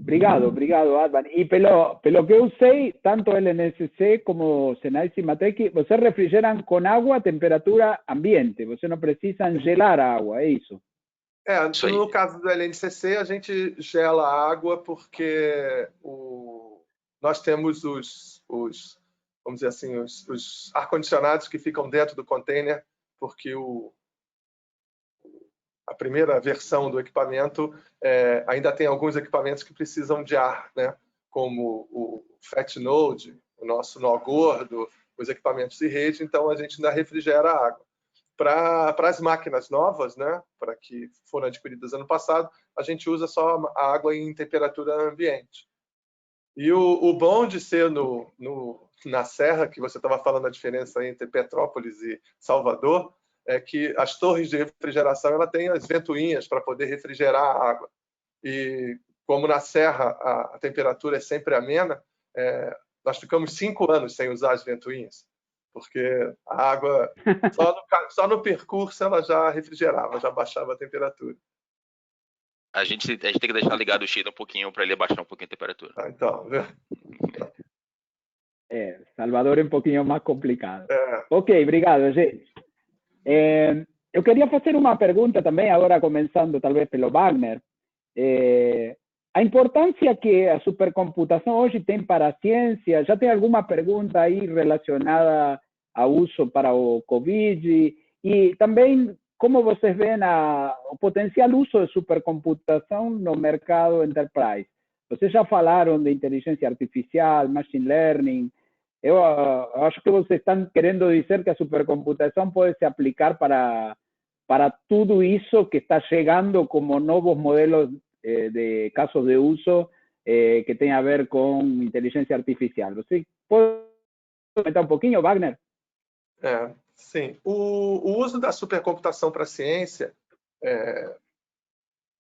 Obrigado, Advan. E pelo que eu sei, tanto o LNSC como o Senai e Cimatec, vocês refrigeram com água a temperatura ambiente, vocês não precisam gelar a água, é isso? No caso do LNCC, a gente gela a água porque nós temos vamos dizer assim, os ar-condicionados que ficam dentro do container, porque a primeira versão do equipamento ainda tem alguns equipamentos que precisam de ar, né? Como o Fat Node, o nosso nó gordo, os equipamentos de rede. Então a gente ainda refrigera a água. Para as máquinas novas, né, para que foram adquiridas ano passado, a gente usa só a água em temperatura ambiente. E o bom de ser na Serra, que você estava falando a diferença entre Petrópolis e Salvador, é que as torres de refrigeração ela tem as ventoinhas para poder refrigerar a água. E como na Serra a temperatura é sempre amena, nós ficamos 5 anos sem usar as ventoinhas, porque a água, só no percurso, ela já refrigerava, já baixava a temperatura. A gente tem que deixar ligado o chiller um pouquinho para ele baixar um pouquinho a temperatura. Então, Salvador é um pouquinho mais complicado. Ok, obrigado, gente. Eu queria fazer uma pergunta também, agora começando talvez pelo Wagner. A importância que a supercomputação hoje tem para a ciência, já tem alguma pergunta aí relacionada ao uso para o Covid, e também como vocês veem o potencial uso de supercomputação no mercado enterprise. Vocês já falaram de inteligência artificial, machine learning. Eu acho que vocês estão querendo dizer que a supercomputação pode se aplicar para tudo isso que está chegando como novos modelos de casos de uso que tem a ver com inteligência artificial. Você pode comentar um pouquinho, Wagner? Sim. O uso da supercomputação para a ciência,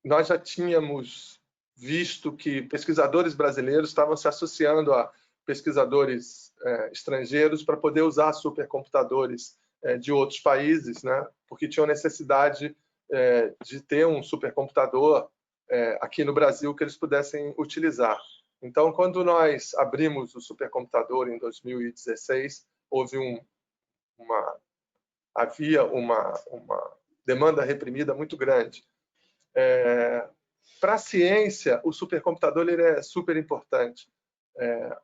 nós já tínhamos visto que pesquisadores brasileiros estavam se associando a pesquisadores estrangeiros para poder usar supercomputadores de outros países, né? Porque tinham necessidade de ter um supercomputador aqui no Brasil que eles pudessem utilizar. Então, quando nós abrimos o supercomputador em 2016, havia uma demanda reprimida muito grande. Para a ciência, o supercomputador ele é super importante.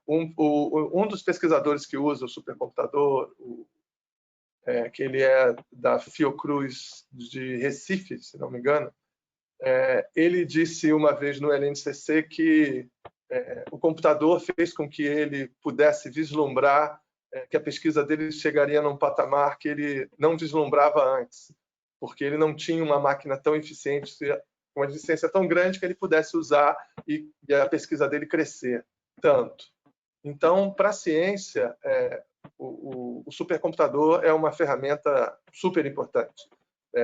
Um dos pesquisadores que usa o supercomputador, que ele é da Fiocruz de Recife, se não me engano, ele disse uma vez no LNCC que o computador fez com que ele pudesse vislumbrar que a pesquisa dele chegaria num patamar que ele não vislumbrava antes, porque ele não tinha uma máquina tão eficiente, com uma eficiência tão grande que ele pudesse usar e a pesquisa dele crescer tanto. Então, para a ciência, o supercomputador é uma ferramenta super importante.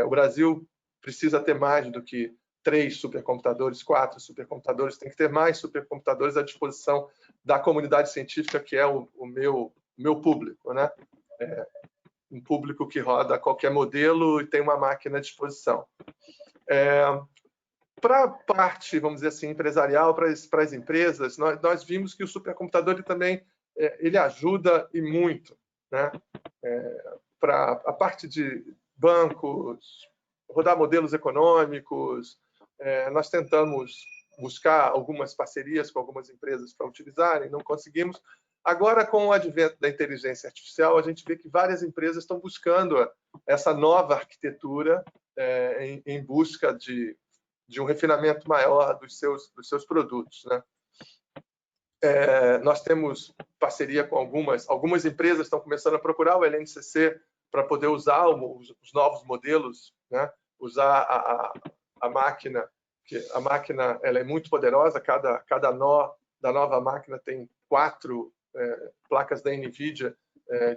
O Brasil precisa ter mais do que 3 supercomputadores, 4 supercomputadores, tem que ter mais supercomputadores à disposição da comunidade científica, que é o meu público, né? Um público que roda qualquer modelo e tem uma máquina à disposição. Para a parte, vamos dizer assim, empresarial, para as empresas, nós vimos que o supercomputador ele também ele ajuda e muito, né? Para a parte de bancos, rodar modelos econômicos, nós tentamos buscar algumas parcerias com algumas empresas para utilizarem, não conseguimos. Agora, com o advento da inteligência artificial, a gente vê que várias empresas estão buscando essa nova arquitetura em busca de um refinamento maior dos seus produtos, né? Nós temos parceria com algumas empresas estão começando a procurar o LNCC para poder usar os novos modelos, né? Usar a máquina, que a máquina ela é muito poderosa, cada nó da nova máquina tem 4 placas da NVIDIA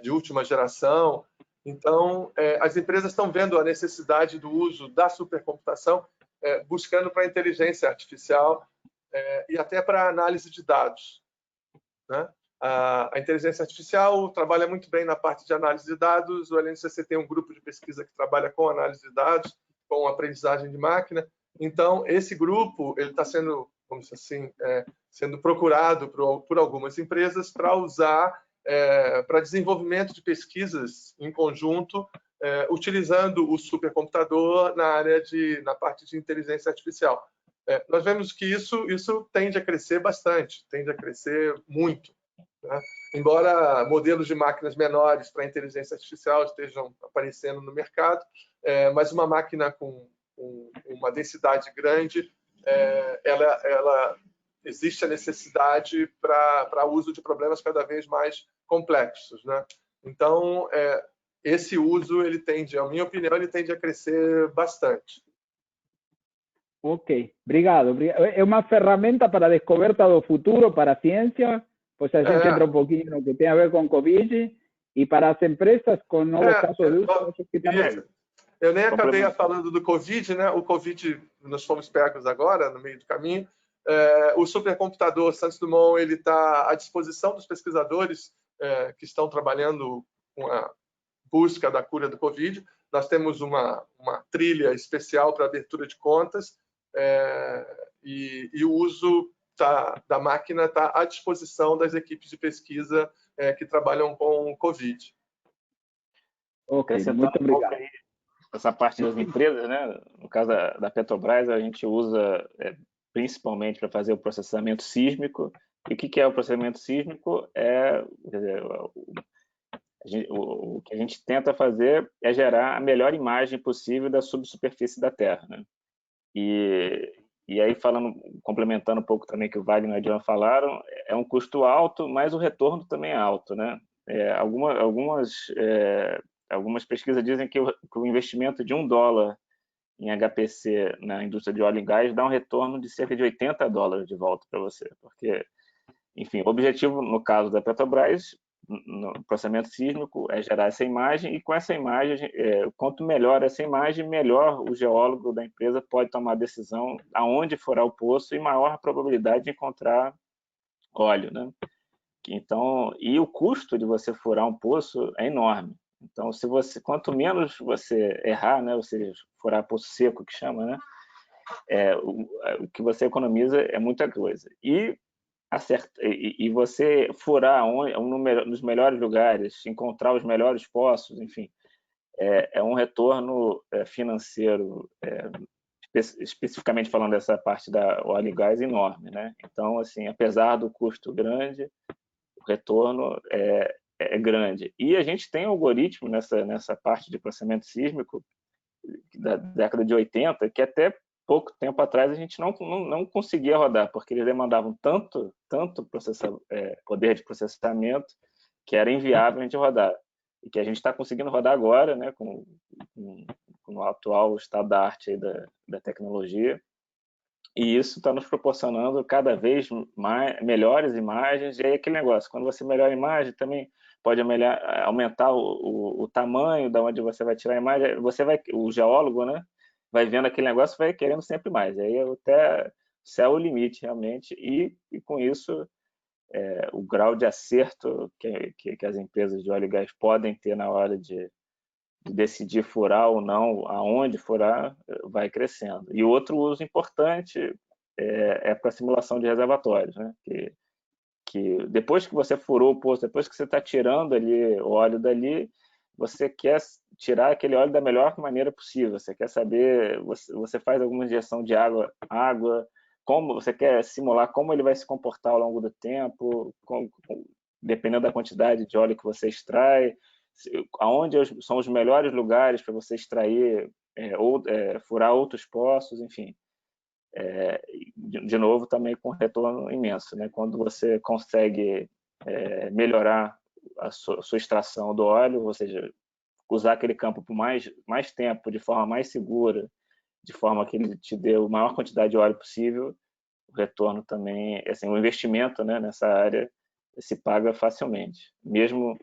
de última geração. Então, as empresas estão vendo a necessidade do uso da supercomputação, buscando para a inteligência artificial e até para a análise de dados, né? A inteligência artificial trabalha muito bem na parte de análise de dados. O LNCC tem um grupo de pesquisa que trabalha com análise de dados, com aprendizagem de máquina. Então, esse grupo ele está sendo, vamos dizer assim, sendo procurado por algumas empresas para usar para desenvolvimento de pesquisas em conjunto, utilizando o supercomputador na parte de inteligência artificial. Nós vemos que isso tende a crescer bastante, tende a crescer muito, né? Embora modelos de máquinas menores para inteligência artificial estejam aparecendo no mercado, mas uma máquina com uma densidade grande, ela existe a necessidade para uso de problemas cada vez mais complexos, né? Então, esse uso, ele tende, a minha opinião, ele tende a crescer bastante. Ok, obrigado. É uma ferramenta para a descoberta do futuro, para a ciência, pois a gente entra um pouquinho no que tem a ver com Covid, e para as empresas com novos casos de uso, que também. Eu nem acabei falando do Covid, né? O Covid, nós fomos pegos agora, no meio do caminho. O supercomputador Santos Dumont ele está à disposição dos pesquisadores que estão trabalhando com a busca da cura do Covid. Nós temos uma trilha especial para abertura de contas, e o uso da máquina está à disposição das equipes de pesquisa que trabalham com o Covid. Ok, muito obrigado. Essa parte das empresas, né? No caso da Petrobras, a gente usa principalmente para fazer o processamento sísmico. E o que é o processamento sísmico? Quer dizer, o que a gente tenta fazer é gerar a melhor imagem possível da subsuperfície da Terra, né? E aí, complementando um pouco também que o Wagner e a Adriana falaram, é um custo alto, mas o retorno também é alto, né? Algumas pesquisas dizem que o investimento de $1 em HPC na indústria de óleo e gás dá um retorno de cerca de $80 de volta para você, porque, enfim, o objetivo, no caso da Petrobras, no processamento sísmico, é gerar essa imagem, e com essa imagem, quanto melhor essa imagem, melhor o geólogo da empresa pode tomar a decisão aonde furar o poço e maior a probabilidade de encontrar óleo, né? Então, e o custo de você furar um poço é enorme. Então, quanto menos você errar, né, ou seja, furar poço seco, que chama, né, o que você economiza é muita coisa. E você furar nos melhores lugares, encontrar os melhores poços, enfim, é um retorno financeiro especificamente falando dessa parte da óleo e gás, enorme, né? Então, assim, apesar do custo grande, o retorno é grande. E a gente tem algoritmo nessa parte de processamento sísmico da década de 80, que até pouco tempo atrás a gente não conseguia rodar, porque eles demandavam tanto poder de processamento que era inviável a gente rodar. E que a gente está conseguindo rodar agora, né, com o atual estado da arte aí da tecnologia. E isso está nos proporcionando cada vez melhores imagens. E aí aquele negócio, quando você melhora a imagem, também pode aumentar o tamanho da onde você vai tirar a imagem. O geólogo, né, vai vendo aquele negócio, vai querendo sempre mais. Aí até céu o limite, realmente. E com isso, o grau de acerto que as empresas de óleo e gás podem ter na hora de decidir furar ou não, aonde furar, vai crescendo. E outro uso importante é para a simulação de reservatórios, né? Que depois que você furou o poço, depois que você está tirando ali o óleo dali, você quer tirar aquele óleo da melhor maneira possível. Você quer saber, você faz alguma injeção de água, como você quer simular como ele vai se comportar ao longo do tempo, dependendo da quantidade de óleo que você extrai, aonde são os melhores lugares para você extrair ou furar outros poços, enfim. De novo, também com retorno imenso, né? Quando você consegue melhorar a sua extração do óleo, ou seja, usar aquele campo por mais tempo, de forma mais segura, de forma que ele te dê a maior quantidade de óleo possível, o retorno também, assim, o investimento, né, nessa área se paga facilmente, mesmo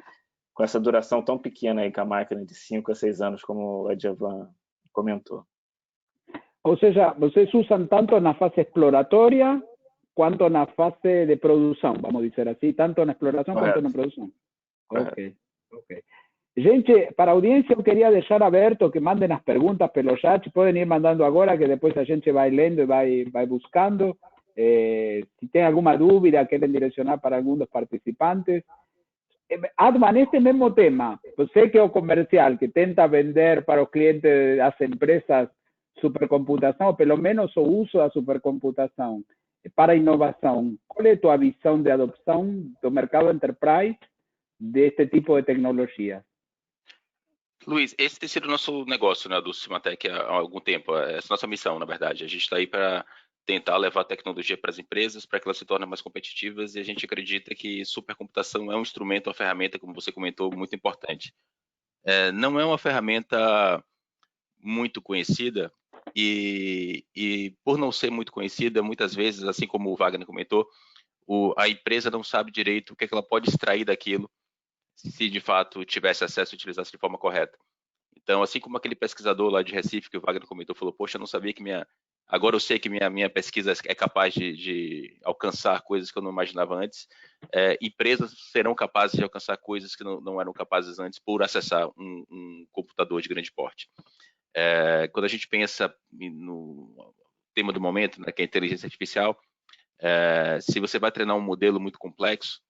com essa duração tão pequena aí com a máquina de 5 a 6 anos, como a Djavan comentou. Ou seja, vocês usam tanto na fase exploratória quanto na fase de produção, vamos dizer assim, tanto na exploração quanto na produção. Ok. Gente, para a audiência eu queria deixar aberto que mandem as perguntas pelo chat, podem ir mandando agora que depois a gente vai lendo e vai buscando. Se tem alguma dúvida, querem direcionar para algum dos participantes. Advan, este mesmo tema, você que é o comercial, que tenta vender para os clientes das empresas supercomputação, ou pelo menos o uso da supercomputação para inovação, qual é a tua visão de adopção do mercado enterprise deste tipo de tecnologia? Luiz, esse tem sido o nosso negócio, né, do Simatec há algum tempo. Essa é a nossa missão, na verdade. A gente está aí para tentar levar a tecnologia para as empresas, para que elas se tornem mais competitivas, e a gente acredita que supercomputação é um instrumento, uma ferramenta, como você comentou, muito importante. Não é uma ferramenta muito conhecida, e por não ser muito conhecida, muitas vezes, assim como o Wagner comentou, a empresa não sabe direito o que ela pode extrair daquilo, se de fato tivesse acesso e utilizasse de forma correta. Então, assim como aquele pesquisador lá de Recife, que o Wagner comentou, falou, poxa, eu não sabia que agora eu sei que minha pesquisa é capaz de alcançar coisas que eu não imaginava antes. Empresas serão capazes de alcançar coisas que não eram capazes antes por acessar um computador de grande porte. Quando a gente pensa no tema do momento, né, que é a inteligência artificial, se você vai treinar um modelo muito complexo,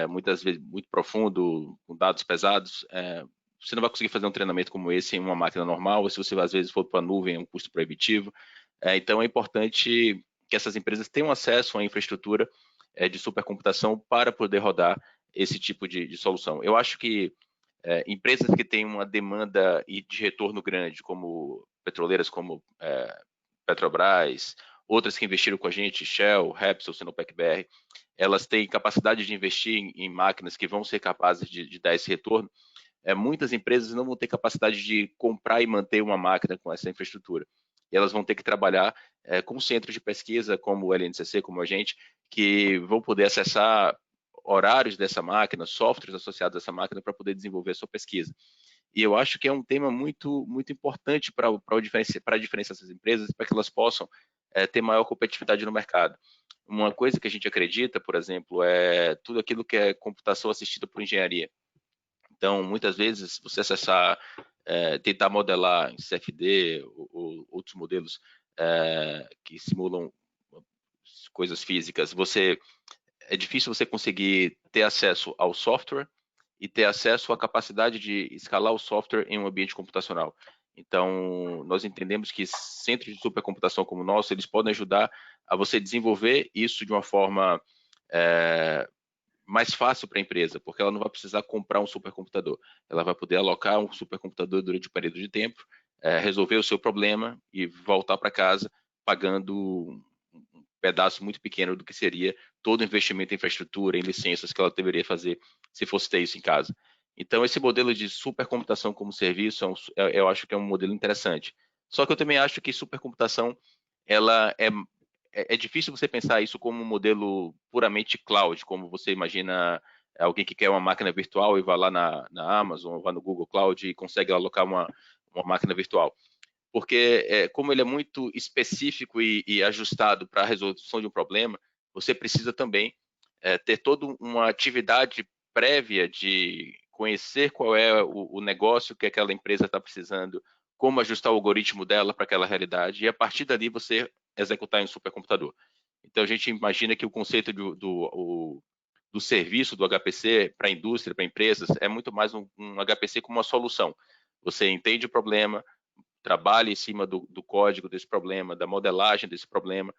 muitas vezes muito profundo, com dados pesados, você não vai conseguir fazer um treinamento como esse em uma máquina normal, ou se você às vezes for para a nuvem, é um custo proibitivo. Então é importante que essas empresas tenham acesso à infraestrutura de supercomputação para poder rodar esse tipo de solução. Eu acho que empresas que têm uma demanda de retorno grande, como petroleiras como Petrobras, outras que investiram com a gente, Shell, Repsol, Sinopec BR, elas têm capacidade de investir em máquinas que vão ser capazes de dar esse retorno. Muitas empresas não vão ter capacidade de comprar e manter uma máquina com essa infraestrutura. E elas vão ter que trabalhar com centros de pesquisa, como o LNCC, como a gente, que vão poder acessar horários dessa máquina, softwares associados a essa máquina para poder desenvolver a sua pesquisa. E eu acho que é um tema muito, muito importante para diferenciar essas empresas, para que elas possam ter maior competitividade no mercado. Uma coisa que a gente acredita, por exemplo, é tudo aquilo que é computação assistida por engenharia. Então, muitas vezes, você acessar, tentar modelar em CFD ou outros modelos que simulam coisas físicas, é difícil você conseguir ter acesso ao software e ter acesso à capacidade de escalar o software em um ambiente computacional. Então, nós entendemos que centros de supercomputação como o nosso, eles podem ajudar a você desenvolver isso de uma forma mais fácil para a empresa, porque ela não vai precisar comprar um supercomputador. Ela vai poder alocar um supercomputador durante um período de tempo, resolver o seu problema e voltar para casa pagando um pedaço muito pequeno do que seria todo o investimento em infraestrutura, em licenças que ela deveria fazer se fosse ter isso em casa. Então, esse modelo de supercomputação como serviço, eu acho que é um modelo interessante. Só que eu também acho que supercomputação, ela é difícil você pensar isso como um modelo puramente cloud, como você imagina alguém que quer uma máquina virtual e vai lá na Amazon, ou vai no Google Cloud e consegue alocar uma máquina virtual. Porque como ele é muito específico e ajustado para a resolução de um problema, você precisa também ter toda uma atividade prévia de conhecer qual é o negócio que aquela empresa está precisando, como ajustar o algoritmo dela para aquela realidade, e a partir dali você executar em um supercomputador. Então, a gente imagina que o conceito do serviço do HPC para a indústria, para empresas, é muito mais um HPC como uma solução. Você entende o problema, trabalha em cima do código desse problema, da modelagem desse problema,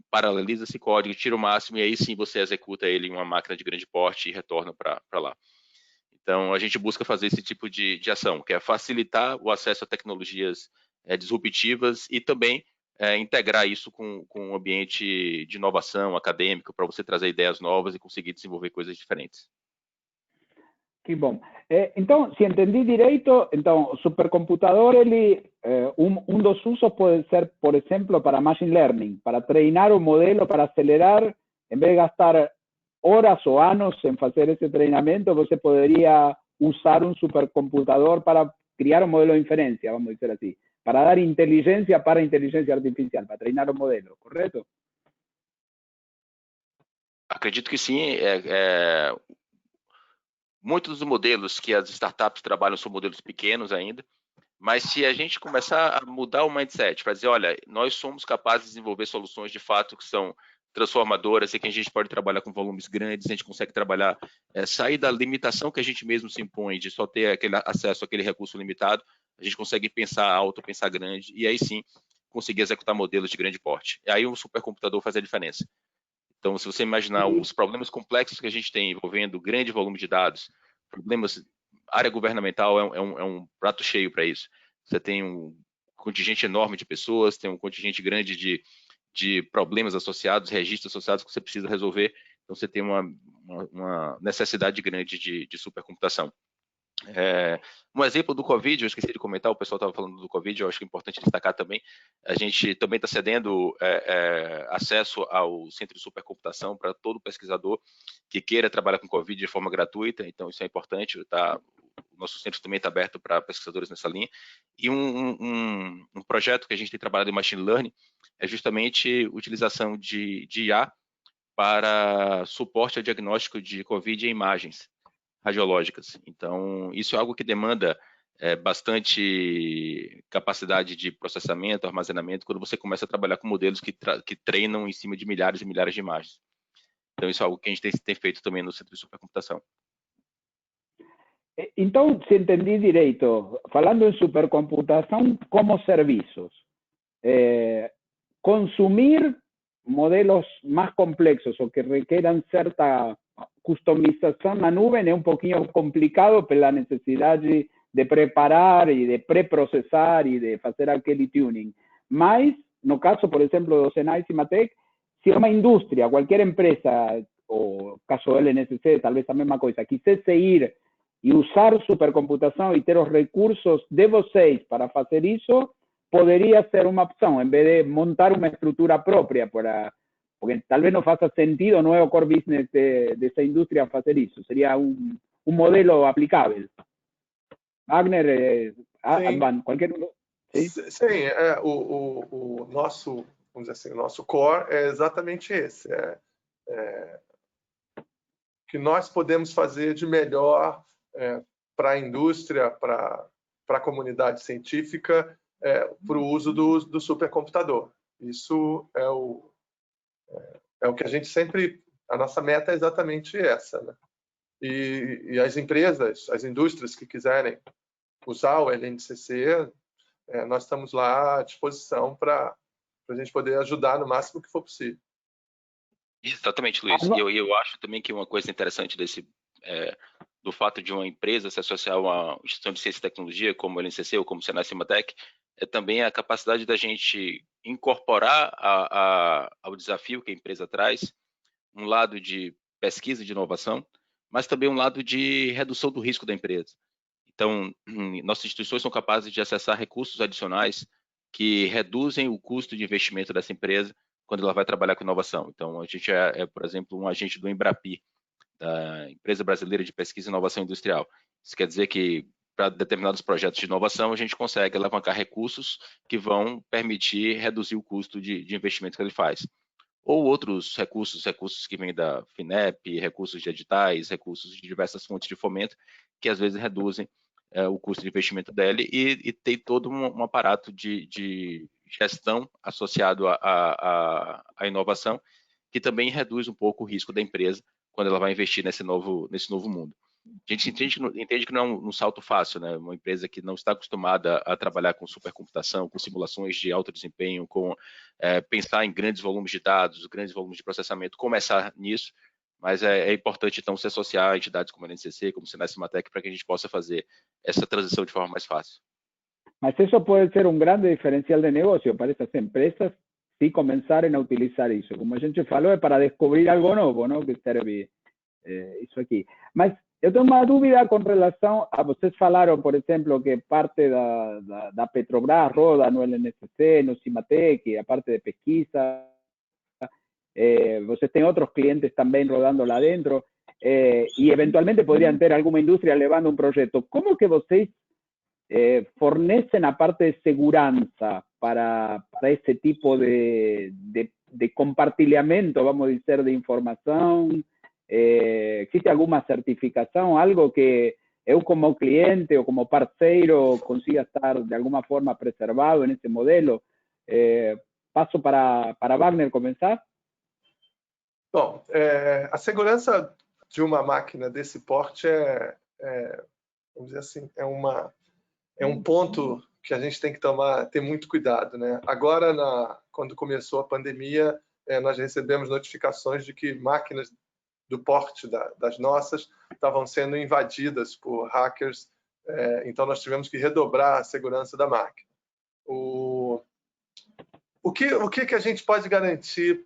paraleliza esse código, tira o máximo, e aí sim você executa ele em uma máquina de grande porte e retorna para lá. Então, a gente busca fazer esse tipo de ação, que é facilitar o acesso a tecnologias disruptivas e também integrar isso com um ambiente de inovação acadêmico, para você trazer ideias novas e conseguir desenvolver coisas diferentes. Que bom. Então, se entendi direito, então, o supercomputador, ele, dos usos pode ser, por exemplo, para machine learning, para treinar o modelo, para acelerar, em vez de gastar horas ou anos em fazer esse treinamento, você poderia usar um supercomputador para criar um modelo de inferência, vamos dizer assim, para dar inteligência para a inteligência artificial, para treinar o modelo, correto? Acredito que sim. Muitos dos modelos que as startups trabalham são modelos pequenos ainda, mas se a gente começar a mudar o mindset, para dizer, olha, nós somos capazes de desenvolver soluções de fato que são transformadoras e que a gente pode trabalhar com volumes grandes, a gente consegue trabalhar, sair da limitação que a gente mesmo se impõe de só ter aquele acesso àquele recurso limitado, a gente consegue pensar alto, pensar grande, e aí sim conseguir executar modelos de grande porte. E aí o supercomputador faz a diferença. Então, se você imaginar os problemas complexos que a gente tem envolvendo grande volume de dados, problemas, área governamental é um prato cheio para isso. Você tem um contingente enorme de pessoas, tem um contingente grande de problemas associados, registros associados que você precisa resolver. Então, você tem uma necessidade grande de supercomputação. Um exemplo do Covid, eu esqueci de comentar, o pessoal estava falando do Covid, eu acho que é importante destacar também, a gente também está cedendo acesso ao centro de supercomputação para todo pesquisador que queira trabalhar com Covid de forma gratuita, então isso é importante, o nosso centro também está aberto para pesquisadores nessa linha, e um projeto que a gente tem trabalhado em Machine Learning é justamente utilização de IA para suporte ao diagnóstico de Covid em imagens radiológicas. Então, isso é algo que demanda bastante capacidade de processamento, armazenamento, quando você começa a trabalhar com modelos que treinam em cima de milhares e milhares de imagens. Então, isso é algo que a gente tem feito também no Centro de Supercomputação. Então, se entendi direito, falando em supercomputação como serviços, consumir modelos mais complexos ou que requeram certa customização na nuvem é um pouquinho complicado pela necessidade de preparar e de pré-processar e de fazer aquele tuning. Mas, no caso, por exemplo, do Senai Cimatec, se uma indústria, qualquer empresa, ou caso do LNCC, talvez a mesma coisa, quisesse ir e usar supercomputação e ter os recursos de vocês para fazer isso, poderia ser uma opção, em vez de montar uma estrutura própria porque talvez não faça sentido, não é o core business dessa indústria fazer isso. Seria um modelo aplicável. Wagner, qualquer um. Sim, o nosso, vamos dizer assim, o nosso core é exatamente esse. Que nós podemos fazer de melhor para a indústria, para a comunidade científica, para o uso do supercomputador. Isso é o que a gente sempre... A nossa meta é exatamente essa, né? E as empresas, as indústrias que quiserem usar o LNCC, nós estamos lá à disposição para a gente poder ajudar no máximo que for possível. Exatamente, Luiz. E eu acho também que uma coisa interessante do fato de uma empresa se associar a uma instituição de ciência e tecnologia, como o LNCC ou como o Senai Cimatec, é também a capacidade da gente incorporar ao desafio que a empresa traz um lado de pesquisa e de inovação, mas também um lado de redução do risco da empresa. Então, nossas instituições são capazes de acessar recursos adicionais que reduzem o custo de investimento dessa empresa quando ela vai trabalhar com inovação. Então, a gente por exemplo, um agente do Embrapi, da Empresa Brasileira de Pesquisa e Inovação Industrial. Isso quer dizer que, para determinados projetos de inovação, a gente consegue alavancar recursos que vão permitir reduzir o custo de investimento que ele faz. Ou outros recursos que vêm da FINEP, recursos de editais, recursos de diversas fontes de fomento, que às vezes reduzem o custo de investimento dele e tem todo um aparato de gestão associado à inovação, que também reduz um pouco o risco da empresa quando ela vai investir nesse novo mundo. A gente entende que não é um salto fácil, né? Uma empresa que não está acostumada a trabalhar com supercomputação, com simulações de alto desempenho, com pensar em grandes volumes de dados, grandes volumes de processamento, começar nisso, mas é importante, então, se associar a entidades como a NCC, como o Senai Cimatec, para que a gente possa fazer essa transição de forma mais fácil. Mas isso pode ser um grande diferencial de negócio para essas empresas se começarem a utilizar isso. Como a gente falou, é para descobrir algo novo, não? Que serve isso aqui. Mas eu tenho uma dúvida com relação a... Vocês falaram, por exemplo, que parte da Petrobras roda no LNCC, no Cimatec, a parte de pesquisa. Vocês têm outros clientes também rodando lá dentro. E, eventualmente, poderiam ter alguma indústria levando um projeto. Como que vocês fornecen a parte de segurança para esse tipo de compartilhamento, vamos dizer, de informação? Existe alguma certificação, algo que eu como cliente ou como parceiro consiga estar de alguma forma preservado nesse modelo? Passo para Wagner começar. Bom, a segurança de uma máquina desse porte vamos dizer assim, é um ponto que a gente tem que ter muito cuidado, né? Agora, quando começou a pandemia, nós recebemos notificações de que máquinas do porte das nossas estavam sendo invadidas por hackers, então nós tivemos que redobrar a segurança da máquina. O que a gente pode garantir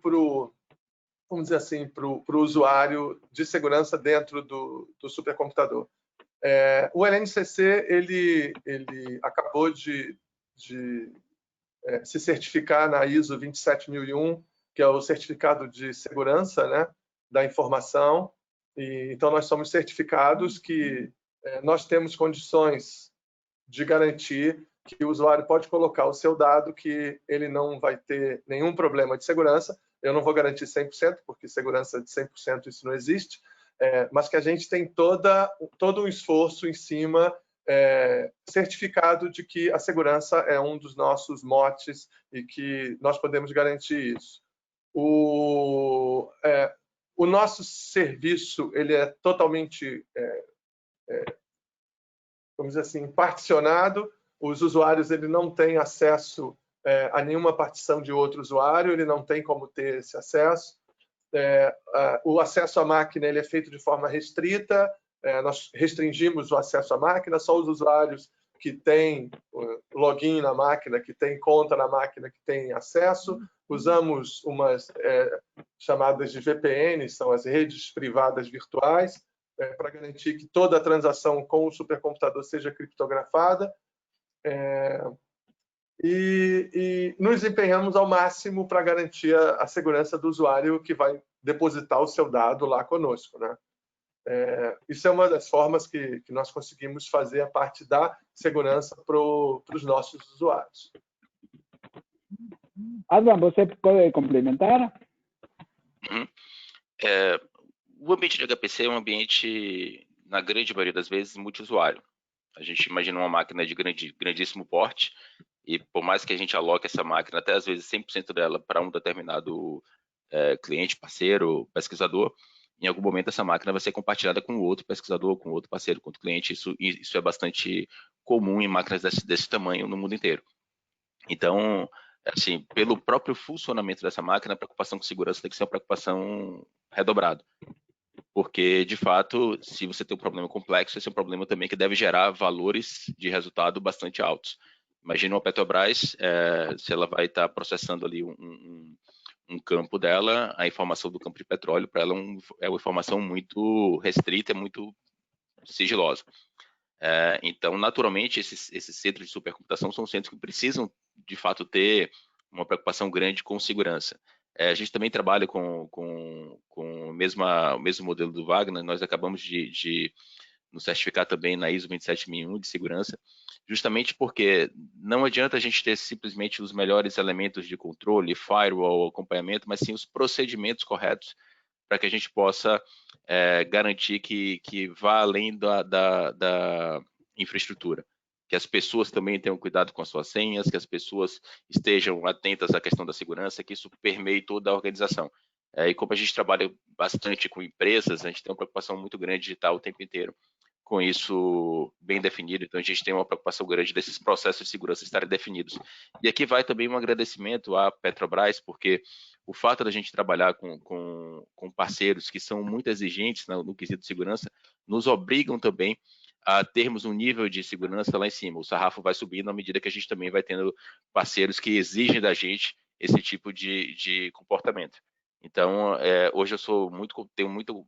vamos dizer assim, para o usuário de segurança dentro do supercomputador? O LNCC ele acabou de se certificar na ISO 27001, que é o certificado de segurança, né, da informação. E então nós somos certificados que nós temos condições de garantir que o usuário pode colocar o seu dado, que ele não vai ter nenhum problema de segurança. Eu não vou garantir 100%, porque segurança de 100% isso não existe, mas que a gente tem todo um esforço em cima, certificado de que a segurança é um dos nossos motes e que nós podemos garantir isso. O nosso serviço ele é totalmente, vamos dizer assim, particionado. Os usuários ele não têm acesso a nenhuma partição de outro usuário, ele não tem como ter esse acesso. O acesso à máquina ele é feito de forma restrita, nós restringimos o acesso à máquina, só os usuários que têm login na máquina, que têm conta na máquina, que têm acesso. Usamos umas chamadas de VPN, são as redes privadas virtuais, para garantir que toda a transação com o supercomputador seja criptografada. E nos empenhamos ao máximo para garantir a segurança do usuário que vai depositar o seu dado lá conosco, né? Isso é uma das formas que nós conseguimos fazer a parte da segurança para os nossos usuários. Advan, você pode complementar? O ambiente de HPC é um ambiente, na grande maioria das vezes, multiusuário. A gente imagina uma máquina de grandíssimo porte, e por mais que a gente aloque essa máquina, até às vezes 100% dela para um determinado cliente, parceiro, pesquisador, em algum momento essa máquina vai ser compartilhada com outro pesquisador, com outro parceiro, com outro cliente. Isso é bastante comum em máquinas desse tamanho no mundo inteiro. Então, assim, pelo próprio funcionamento dessa máquina, a preocupação com segurança tem que ser uma preocupação redobrada. Porque, de fato, se você tem um problema complexo, esse é um problema também que deve gerar valores de resultado bastante altos. Imagina uma Petrobras, se ela vai estar processando ali um campo dela, a informação do campo de petróleo para ela é uma informação muito restrita, muito sigilosa. Então, naturalmente, esses centros de supercomputação são centros que precisam, de fato, ter uma preocupação grande com segurança. A gente também trabalha com o mesmo modelo do Wagner. Nós acabamos de nos certificar também na ISO 27001 de segurança, justamente porque não adianta a gente ter simplesmente os melhores elementos de controle, firewall, acompanhamento, mas sim os procedimentos corretos para que a gente possa garantir que vá além da infraestrutura. Que as pessoas também tenham cuidado com as suas senhas, que as pessoas estejam atentas à questão da segurança, que isso permeie toda a organização. E como a gente trabalha bastante com empresas, a gente tem uma preocupação muito grande de estar o tempo inteiro com isso bem definido. Então, a gente tem uma preocupação grande desses processos de segurança estarem definidos. E aqui vai também um agradecimento à Petrobras, porque o fato da gente trabalhar com parceiros que são muito exigentes no quesito de segurança, nos obrigam também a termos um nível de segurança lá em cima. O sarrafo vai subindo à medida que a gente também vai tendo parceiros que exigem da gente esse tipo de comportamento. Então, hoje eu tenho muito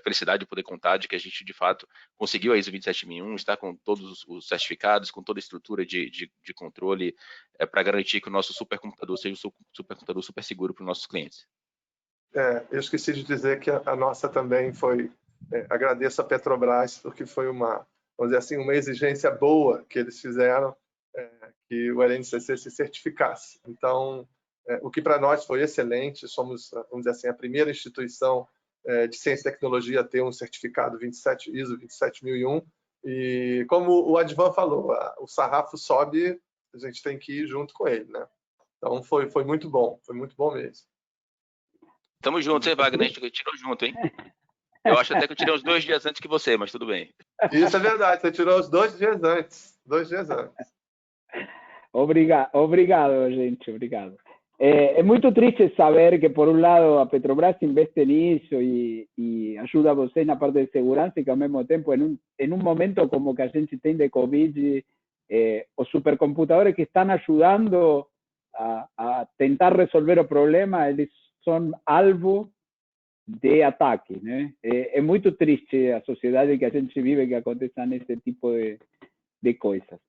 felicidade de poder contar de que a gente, de fato, conseguiu a ISO 27001, está com todos os certificados, com toda a estrutura de controle para garantir que o nosso supercomputador seja um supercomputador super seguro para os nossos clientes. Eu esqueci de dizer que a nossa também foi... agradeço a Petrobras, porque foi vamos dizer assim, uma exigência boa que eles fizeram, que o LNCC se certificasse. Então, o que para nós foi excelente, somos, vamos dizer assim, a primeira instituição de ciência e tecnologia a ter um certificado ISO 27001, e como o Advan falou, o sarrafo sobe, a gente tem que ir junto com ele, né? Então foi muito bom mesmo. Tamo juntos, hein, Wagner? A gente tirou junto, hein? Eu acho até que eu tirei uns 2 dias antes que você, mas tudo bem. Isso é verdade, você tirou os 2 dias antes. Obrigado, gente, obrigado. É muito triste saber que, por um lado, a Petrobras investe nisso e ajuda vocês na parte de segurança e que, ao mesmo tempo, em um momento como que a gente tem de Covid, os supercomputadores que estão ajudando a tentar resolver o problema, eles são alvo de ataque, né? É muito triste a sociedade que a gente vive que aconteçam esse tipo de coisas.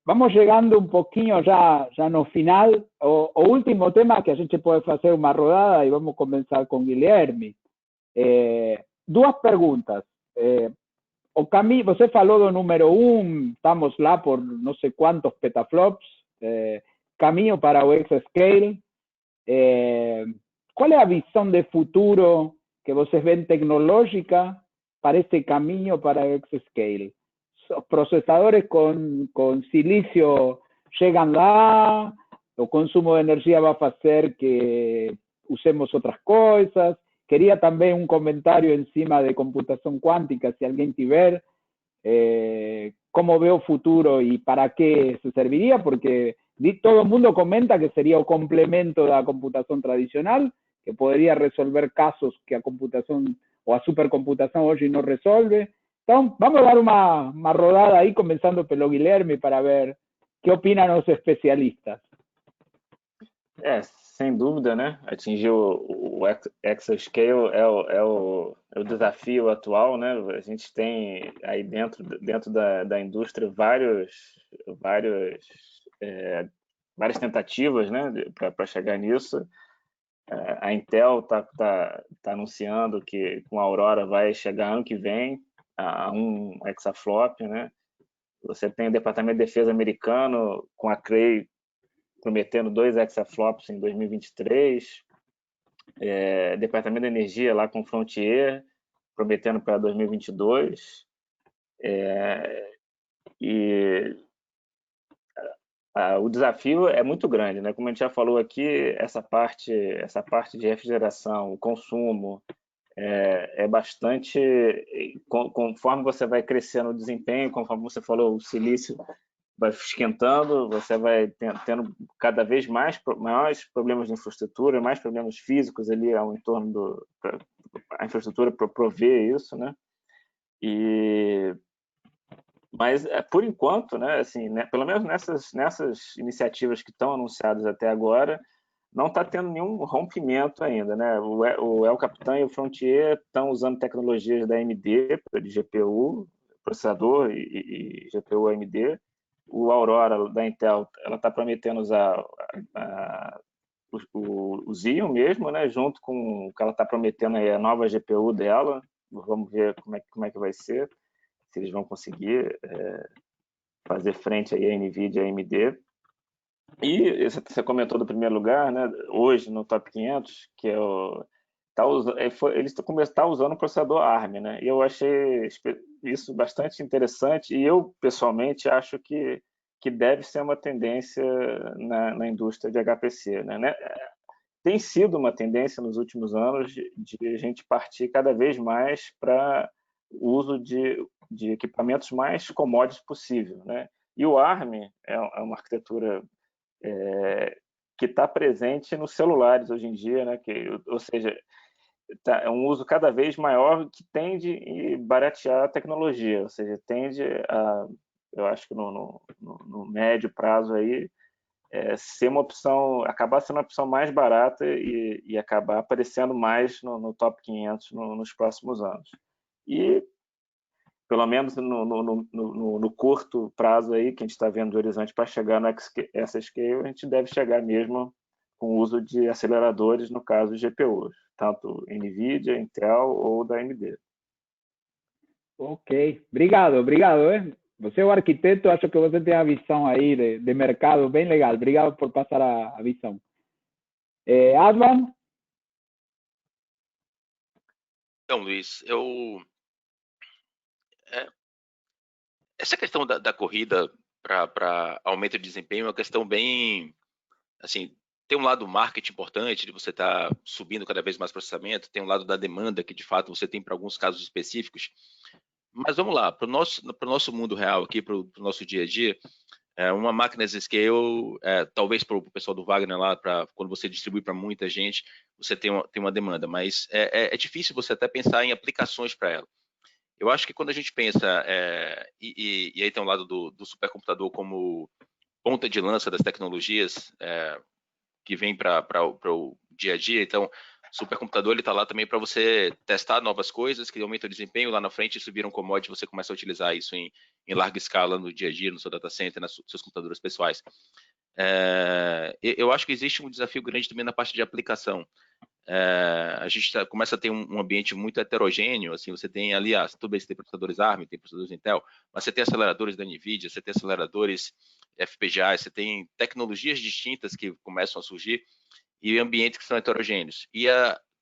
Vamos chegando um pouquinho já no final. O último tema que a gente pode fazer uma rodada e vamos começar com Guilherme. 2 perguntas. O caminho, você falou do número 1, estamos lá por não sei quantos petaflops, caminho para o exascale. Qual é a visão de futuro que vocês veem tecnológica para este caminho para o exascale? Os processadores com silício chegam lá, o consumo de energia vai fazer que usemos outras coisas. Queria também um comentário em cima de computação quântica, se alguém tiver, como vê o futuro e para que se serviria, porque todo mundo comenta que seria o complemento da computação tradicional, que poderia resolver casos que a computação ou a supercomputação hoje não resolve. Então, vamos dar uma rodada aí, começando pelo Guilherme, para ver o que opinam os especialistas. Sem dúvida, né? Atingir o exascale é o desafio atual, né? A gente tem aí dentro da indústria várias tentativas, né, para chegar nisso. A Intel está anunciando que com a Aurora vai chegar ano que vem a 1 exaflop, né? Você tem o Departamento de Defesa americano com a Cray prometendo 2 exaflops em 2023, Departamento de Energia lá com Frontier prometendo para 2022, e o desafio é muito grande, né? Como a gente já falou aqui, essa parte de refrigeração, o consumo, é bastante, conforme você vai crescendo o desempenho, conforme você falou, o silício vai esquentando, você vai tendo cada vez maiores problemas de infraestrutura, mais problemas físicos ali ao entorno a infraestrutura para prover isso, né? Mas por enquanto, né, assim, né, pelo menos nessas iniciativas que estão anunciadas até agora, não está tendo nenhum rompimento ainda, né? O El Capitan e o Frontier estão usando tecnologias da AMD de GPU, processador e GPU AMD. O Aurora da Intel, ela está prometendo usar o Xeon mesmo, né? Junto com o que ela está prometendo aí, a nova GPU dela. Vamos ver como é que vai ser, se eles vão conseguir fazer frente aí a NVIDIA e a AMD. E você comentou do primeiro lugar, né? Hoje no Top 500, que é eles estão usando o processador ARM, né? E eu achei isso bastante interessante e eu pessoalmente acho que deve ser uma tendência na indústria de HPC, né? Tem sido uma tendência nos últimos anos de a gente partir cada vez mais para o uso de equipamentos mais commodities possível, né? E o ARM é uma arquitetura que está presente nos celulares hoje em dia, né? Ou seja, é um uso cada vez maior que tende a baratear a tecnologia, ou seja, tende a, eu acho que no médio prazo aí, ser uma opção, acabar sendo uma opção mais barata e acabar aparecendo mais no Top 500 nos próximos anos. E pelo menos no curto prazo aí, que a gente está vendo de horizonte para chegar no Exascale, a gente deve chegar mesmo com o uso de aceleradores, no caso de GPUs, tanto NVIDIA, Intel ou da AMD. Ok, obrigado. Você é o arquiteto, acho que você tem a visão aí de mercado bem legal. Obrigado por passar a visão. Advan? Então, Luiz, essa questão da corrida para aumento de desempenho é uma questão bem, assim, tem um lado marketing importante, de você estar subindo cada vez mais processamento, tem um lado da demanda, que de fato você tem para alguns casos específicos. Mas vamos lá, para o nosso mundo real aqui, para o nosso dia a dia, uma máquina Exascale, talvez para o pessoal do Wagner lá, quando você distribui para muita gente, você tem uma demanda, mas é difícil você até pensar em aplicações para ela. Eu acho que quando a gente pensa, e aí tem um lado do supercomputador como ponta de lança das tecnologias que vem para o dia a dia, então o supercomputador está lá também para você testar novas coisas que aumentam o desempenho, lá na frente isso vira um commodity, você começa a utilizar isso em larga escala no dia a dia, no seu data center, nos seus computadores pessoais. Eu acho que existe um desafio grande também na parte de aplicação. A gente começa a ter um ambiente muito heterogêneo, assim, você tem ali, tudo bem, você tem processadores ARM, tem processadores Intel, mas você tem aceleradores da NVIDIA, você tem aceleradores FPGA, você tem tecnologias distintas que começam a surgir e ambientes que são heterogêneos. E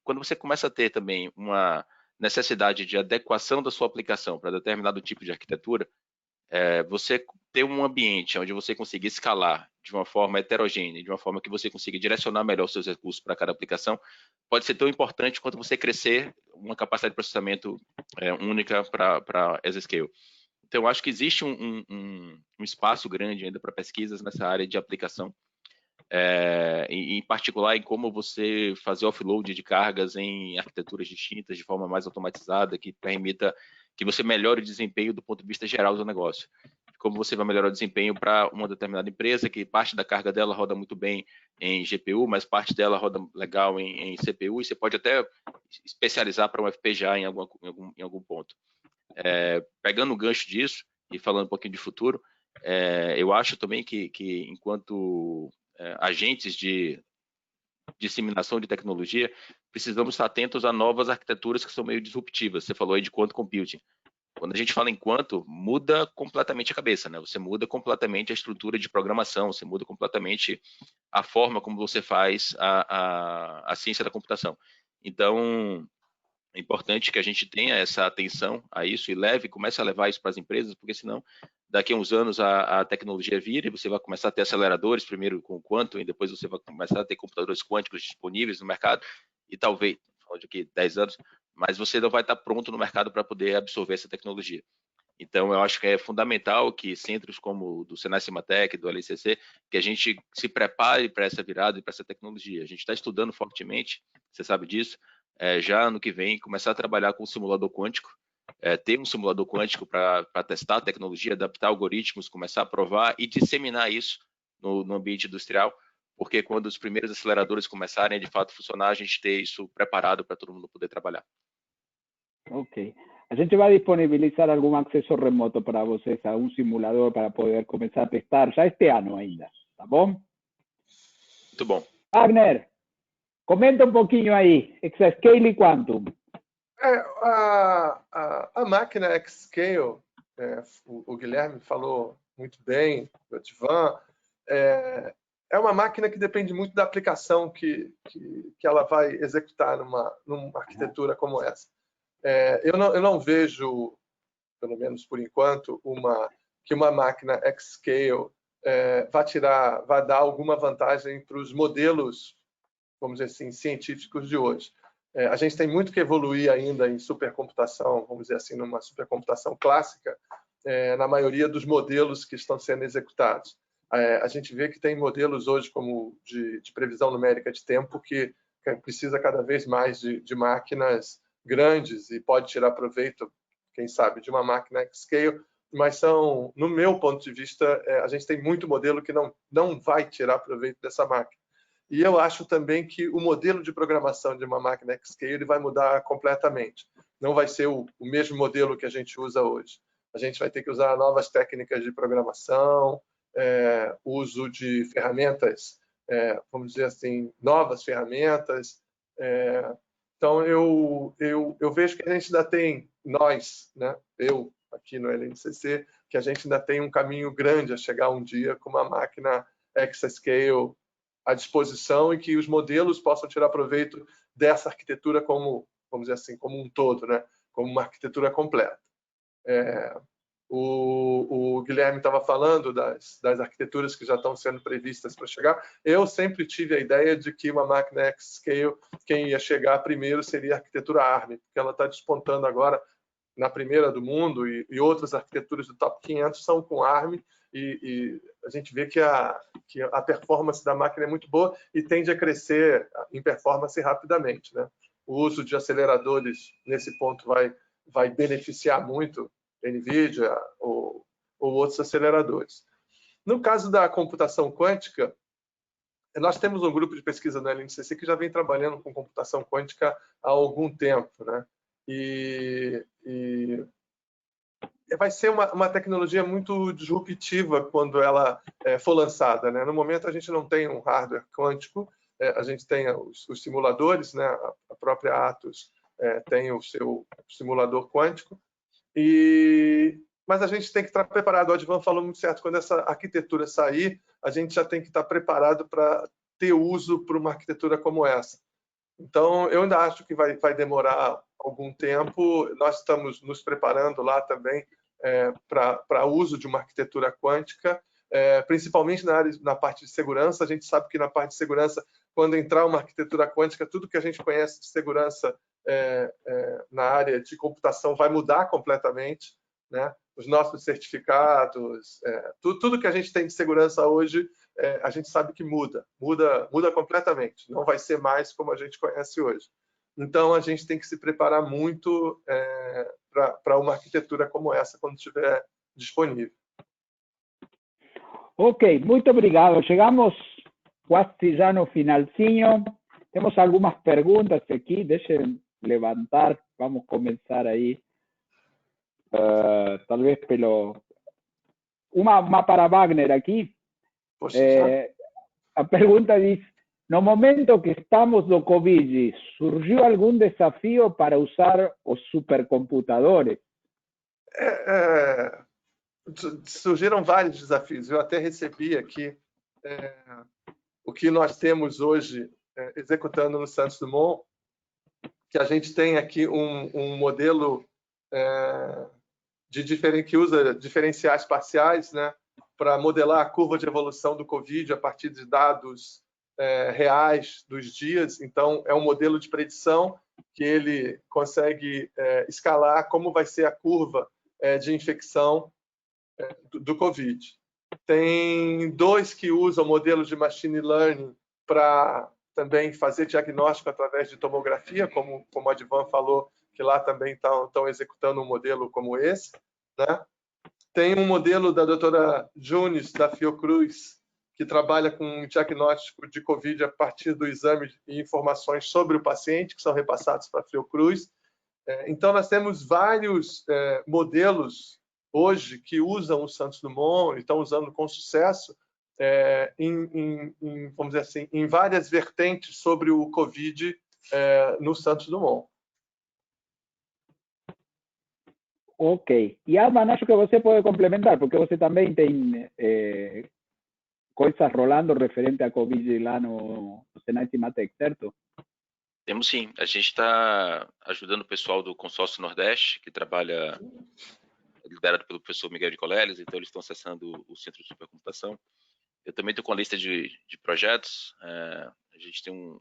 quando você começa a ter também uma necessidade de adequação da sua aplicação para determinado tipo de arquitetura, você ter um ambiente onde você consiga escalar de uma forma heterogênea, de uma forma que você consiga direcionar melhor os seus recursos para cada aplicação, pode ser tão importante quanto você crescer uma capacidade de processamento única para Exascale. Então, eu acho que existe um espaço grande ainda para pesquisas nessa área de aplicação, em particular em como você fazer offload de cargas em arquiteturas distintas de forma mais automatizada, que permita que você melhore o desempenho do ponto de vista geral do negócio. Como você vai melhorar o desempenho para uma determinada empresa, que parte da carga dela roda muito bem em GPU, mas parte dela roda legal em CPU, e você pode até especializar para um FPGA em algum ponto. Pegando o gancho disso, e falando um pouquinho de futuro, eu acho também que enquanto agentes de disseminação de tecnologia, precisamos estar atentos a novas arquiteturas que são meio disruptivas. Você falou aí de quantum computing. Quando a gente fala em quanto, muda completamente a cabeça, né? Você muda completamente a estrutura de programação, você muda completamente a forma como você faz a ciência da computação. Então, é importante que a gente tenha essa atenção a isso e comece a levar isso para as empresas, porque senão daqui a uns anos a tecnologia vira e você vai começar a ter aceleradores, primeiro com o Quantum, e depois você vai começar a ter computadores quânticos disponíveis no mercado, e talvez, falando de 10 anos, mas você não vai estar pronto no mercado para poder absorver essa tecnologia. Então, eu acho que é fundamental que centros como o do Senai Cimatec, do LCC, que a gente se prepare para essa virada e para essa tecnologia. A gente está estudando fortemente, você sabe disso, já ano que vem, começar a trabalhar com o simulador quântico, ter um simulador quântico para testar a tecnologia, adaptar algoritmos, começar a provar e disseminar isso no ambiente industrial, porque quando os primeiros aceleradores começarem a de fato funcionar, a gente ter isso preparado para todo mundo poder trabalhar. Ok. A gente vai disponibilizar algum acesso remoto para vocês a um simulador para poder começar a testar já este ano ainda, tá bom? Muito bom. Wagner, comenta um pouquinho aí, Exascale e Quantum. A máquina Xscale, o Guilherme falou muito bem, o Advan, é uma máquina que depende muito da aplicação que ela vai executar numa arquitetura como essa. Eu não vejo, pelo menos por enquanto, que uma máquina Xscale vai dar alguma vantagem para os modelos, vamos dizer assim, científicos de hoje. A gente tem muito que evoluir ainda em supercomputação, vamos dizer assim, numa supercomputação clássica, na maioria dos modelos que estão sendo executados. A gente vê que tem modelos hoje como de previsão numérica de tempo que precisa cada vez mais de máquinas grandes e pode tirar proveito, quem sabe, de uma máquina Xscale, mas são, no meu ponto de vista, a gente tem muito modelo que não vai tirar proveito dessa máquina. E eu acho também que o modelo de programação de uma máquina Xscale vai mudar completamente. Não vai ser o mesmo modelo que a gente usa hoje. A gente vai ter que usar novas técnicas de programação, uso de ferramentas, vamos dizer assim, novas ferramentas. Então, eu vejo que a gente ainda tem, nós, né, eu aqui no LNCC, que a gente ainda tem um caminho grande a chegar um dia com uma máquina Exascale à disposição e que os modelos possam tirar proveito dessa arquitetura como, vamos dizer assim, como um todo, né, como uma arquitetura completa. O Guilherme estava falando das arquiteturas que já estão sendo previstas para chegar. Eu sempre tive a ideia de que uma máquina Xscale, quem ia chegar primeiro seria a arquitetura ARM, porque ela está despontando agora na primeira do mundo e outras arquiteturas do top 500 são com ARM e a gente vê que a performance da máquina é muito boa e tende a crescer em performance rapidamente, né? O uso de aceleradores nesse ponto vai beneficiar muito NVIDIA ou outros aceleradores. No caso da computação quântica, nós temos um grupo de pesquisa no LNCC que já vem trabalhando com computação quântica há algum tempo, né? E vai ser uma tecnologia muito disruptiva quando ela for lançada, né? No momento a gente não tem um hardware quântico, a gente tem os simuladores, né? A própria Atos tem o seu simulador quântico, mas a gente tem que estar preparado. O Advan falou muito certo, quando essa arquitetura sair, a gente já tem que estar preparado para ter uso para uma arquitetura como essa. Então, eu ainda acho que vai demorar algum tempo. Nós estamos nos preparando lá também para uso de uma arquitetura quântica, principalmente na parte de segurança. A gente sabe que na parte de segurança, quando entrar uma arquitetura quântica, tudo que a gente conhece de segurança na área de computação vai mudar completamente, né? Os nossos certificados, tudo que a gente tem de segurança hoje, a gente sabe que muda completamente. Não vai ser mais como a gente conhece hoje. Então, a gente tem que se preparar muito para uma arquitetura como essa quando estiver disponível. Ok, muito obrigado. Chegamos quase já no finalzinho. Temos algumas perguntas aqui, deixem levantar, vamos começar aí. Talvez uma para Wagner aqui. A pergunta diz: no momento que estamos do Covid, surgiu algum desafio para usar os supercomputadores? Surgiram vários desafios. Eu até recebi aqui o que nós temos hoje executando no Santos Dumont, que a gente tem aqui um modelo que usa diferenciais parciais, né, para modelar a curva de evolução do Covid a partir de dados reais dos dias. Então, é um modelo de predição que ele consegue escalar como vai ser a curva de infecção do Covid. Tem 2 que usam modelo de machine learning para também fazer diagnóstico através de tomografia, como a Advan falou, que lá também estão executando um modelo como esse, né? Tem um modelo da doutora Junes, da Fiocruz, que trabalha com diagnóstico de Covid a partir do exame e informações sobre o paciente, que são repassados para a Fiocruz. Então, nós temos vários modelos hoje que usam o Santos Dumont, e estão usando com sucesso, vamos dizer assim, em várias vertentes sobre o Covid no Santos Dumont. Ok. E Advan, acho que você pode complementar, porque você também tem coisas rolando referente a Covid lá no Senai Cimatec, certo? Temos sim. A gente está ajudando o pessoal do Consórcio Nordeste, que trabalha, liderado pelo professor Miguel de Coleles, então eles estão acessando o Centro de Supercomputação. Eu também estou com a lista de projetos. A gente tem um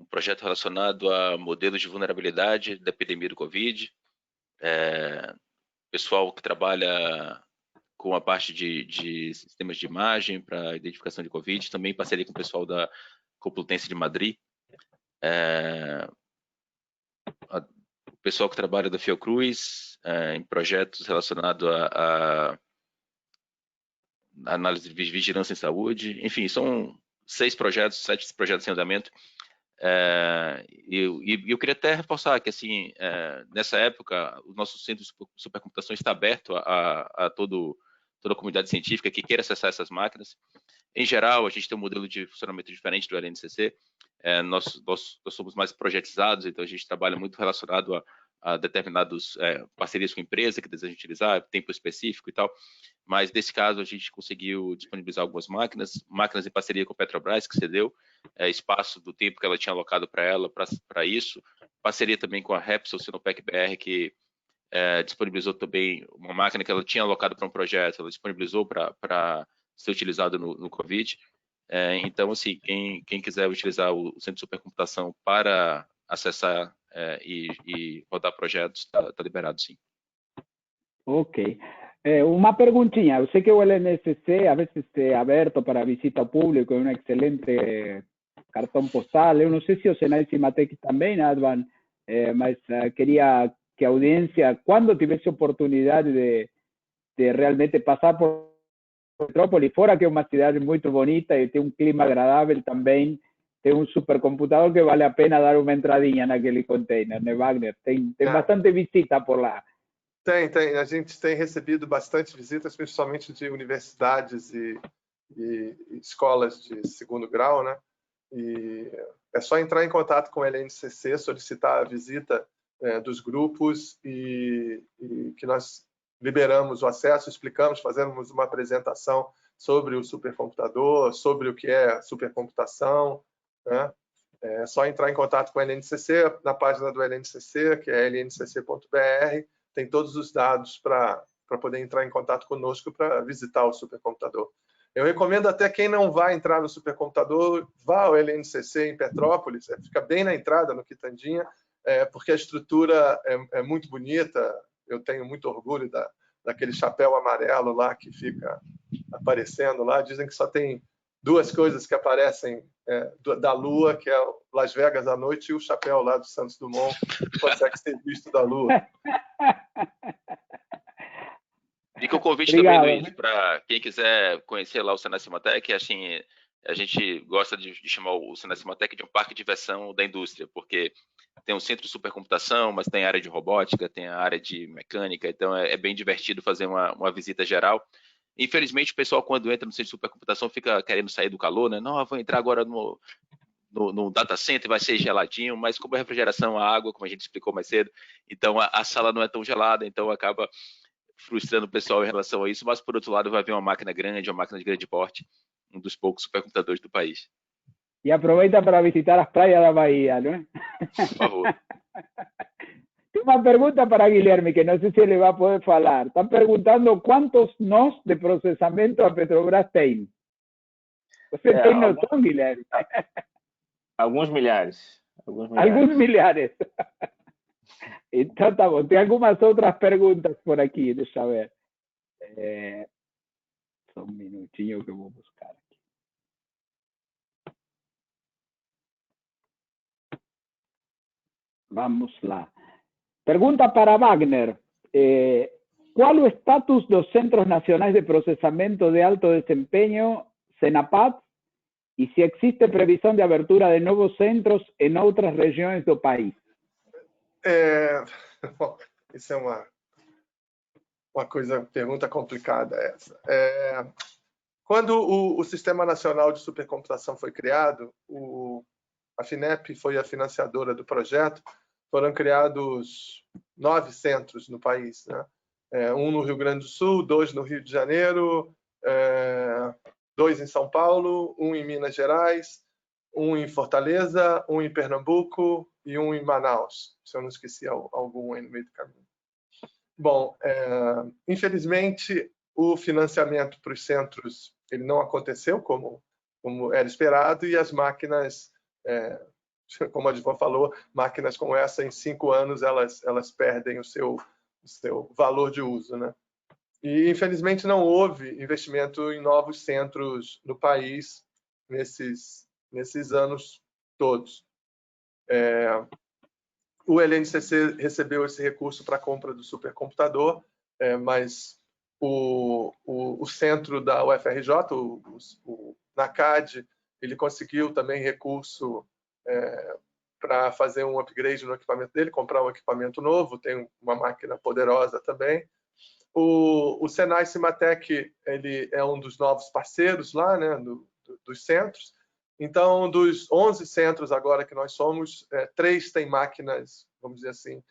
projeto relacionado a modelos de vulnerabilidade da epidemia do Covid. Pessoal que trabalha com a parte de sistemas de imagem para identificação de Covid, também em parceria com o pessoal da Complutense de Madrid. O pessoal que trabalha da Fiocruz, em projetos relacionados a análise de vigilância em saúde. Enfim, são 7 projetos em andamento. Eu queria até reforçar que, assim, nessa época, o nosso centro de supercomputação está aberto a toda a comunidade científica que queira acessar essas máquinas. Em geral, a gente tem um modelo de funcionamento diferente do LNCC. Nós somos mais projetizados, então a gente trabalha muito relacionado a determinadas parcerias com empresa que desejam utilizar, tempo específico e tal. Mas, nesse caso, a gente conseguiu disponibilizar algumas máquinas em parceria com a Petrobras, que cedeu espaço do tempo que ela tinha alocado para ela para isso. Parceria também com a Repsol Sinopec BR, que disponibilizou também uma máquina que ela tinha alocado para um projeto, ela disponibilizou para ser utilizado no Covid. Então, assim, quem quiser utilizar o Centro de Supercomputação para acessar e rodar projetos, está liberado, sim. Ok. Uma perguntinha. Eu sei que o LNCC, a vezes, é aberto para visita ao público, é um excelente cartão postal. Eu não sei se o Senai Cimatec também, Advan, mas queria que a audiência, quando tivesse oportunidade de realmente passar por Petrópolis, fora que é uma cidade muito bonita e tem um clima agradável também, tem um supercomputador que vale a pena dar uma entradinha naquele container, né, Wagner? Tem bastante visita por lá. Tem. A gente tem recebido bastante visitas, principalmente de universidades e escolas de segundo grau, né? E é só entrar em contato com o LNCC, solicitar a visita dos grupos e que nós liberamos o acesso, explicamos, fazemos uma apresentação sobre o supercomputador, sobre o que é supercomputação, né? É só entrar em contato com o LNCC, na página do LNCC, que é lncc.br, tem todos os dados para poder entrar em contato conosco para visitar o supercomputador. Eu recomendo até quem não vai entrar no supercomputador, vá ao LNCC em Petrópolis, fica bem na entrada, no Quitandinha, porque a estrutura é muito bonita. Eu tenho muito orgulho daquele chapéu amarelo lá que fica aparecendo lá. Dizem que só tem 2 coisas que aparecem da Lua, que é Las Vegas à noite e o chapéu lá do Santos Dumont, que consegue ser visto da Lua. Fica o convite também, Luiz, para quem quiser conhecer lá o Senai Cimatec. Assim, a gente gosta de chamar o Senai Cimatec de um parque de diversão da indústria, porque tem um centro de supercomputação, mas tem a área de robótica, tem a área de mecânica, então é bem divertido fazer uma visita geral. Infelizmente, o pessoal, quando entra no centro de supercomputação, fica querendo sair do calor, né? Não, vou entrar agora no data center, vai ser geladinho, mas como a refrigeração, a água, como a gente explicou mais cedo, então a sala não é tão gelada, então acaba frustrando o pessoal em relação a isso, mas por outro lado vai vir uma máquina de grande porte, um dos poucos supercomputadores do país. E aproveita para visitar as praias da Bahia, não é? Por favor. Tem Uma pergunta para Guilherme, que não sei se ele vai poder falar. Estão perguntando quantos nós de processamento a Petrobras tem. Você tem noção, Guilherme? Alguns milhares. Alguns milhares. Então, tá bom. Tem algumas outras perguntas por aqui, deixa eu ver. Só um minutinho que eu vou buscar aqui. Vamos lá. Pergunta para Wagner. ¿Cuál es el estatus de los Centros Nacionales de Procesamiento de Alto Desempeño, CENAPAT, y si existe previsión de abertura de nuevos centros en otras regiones del país? Bom, isso é uma pergunta complicada essa. Quando o Sistema Nacional de Supercomputação foi criado, a FINEP foi a financiadora do projeto. Foram criados 9 centros no país, né? Um no Rio Grande do Sul, 2 no Rio de Janeiro, 2 em São Paulo, 1 em Minas Gerais, 1 em Fortaleza, 1 em Pernambuco e 1 em Manaus, se eu não esqueci algum aí no meio do caminho. Bom, infelizmente, o financiamento para os centros ele não aconteceu como era esperado, e as máquinas, como a Advan falou, máquinas como essa, em 5 anos, elas perdem o seu valor de uso, né? E, infelizmente, não houve investimento em novos centros no país nesses anos todos. O LNCC recebeu esse recurso para a compra do supercomputador, mas o centro da UFRJ, o NACAD, ele conseguiu também recurso para fazer um upgrade no equipamento dele, comprar um equipamento novo, tem uma máquina poderosa também. O Senai Cimatec, ele é um dos novos parceiros lá, né, dos centros. Então, dos 11 centros agora que nós somos, 3 têm máquinas, vamos dizer assim,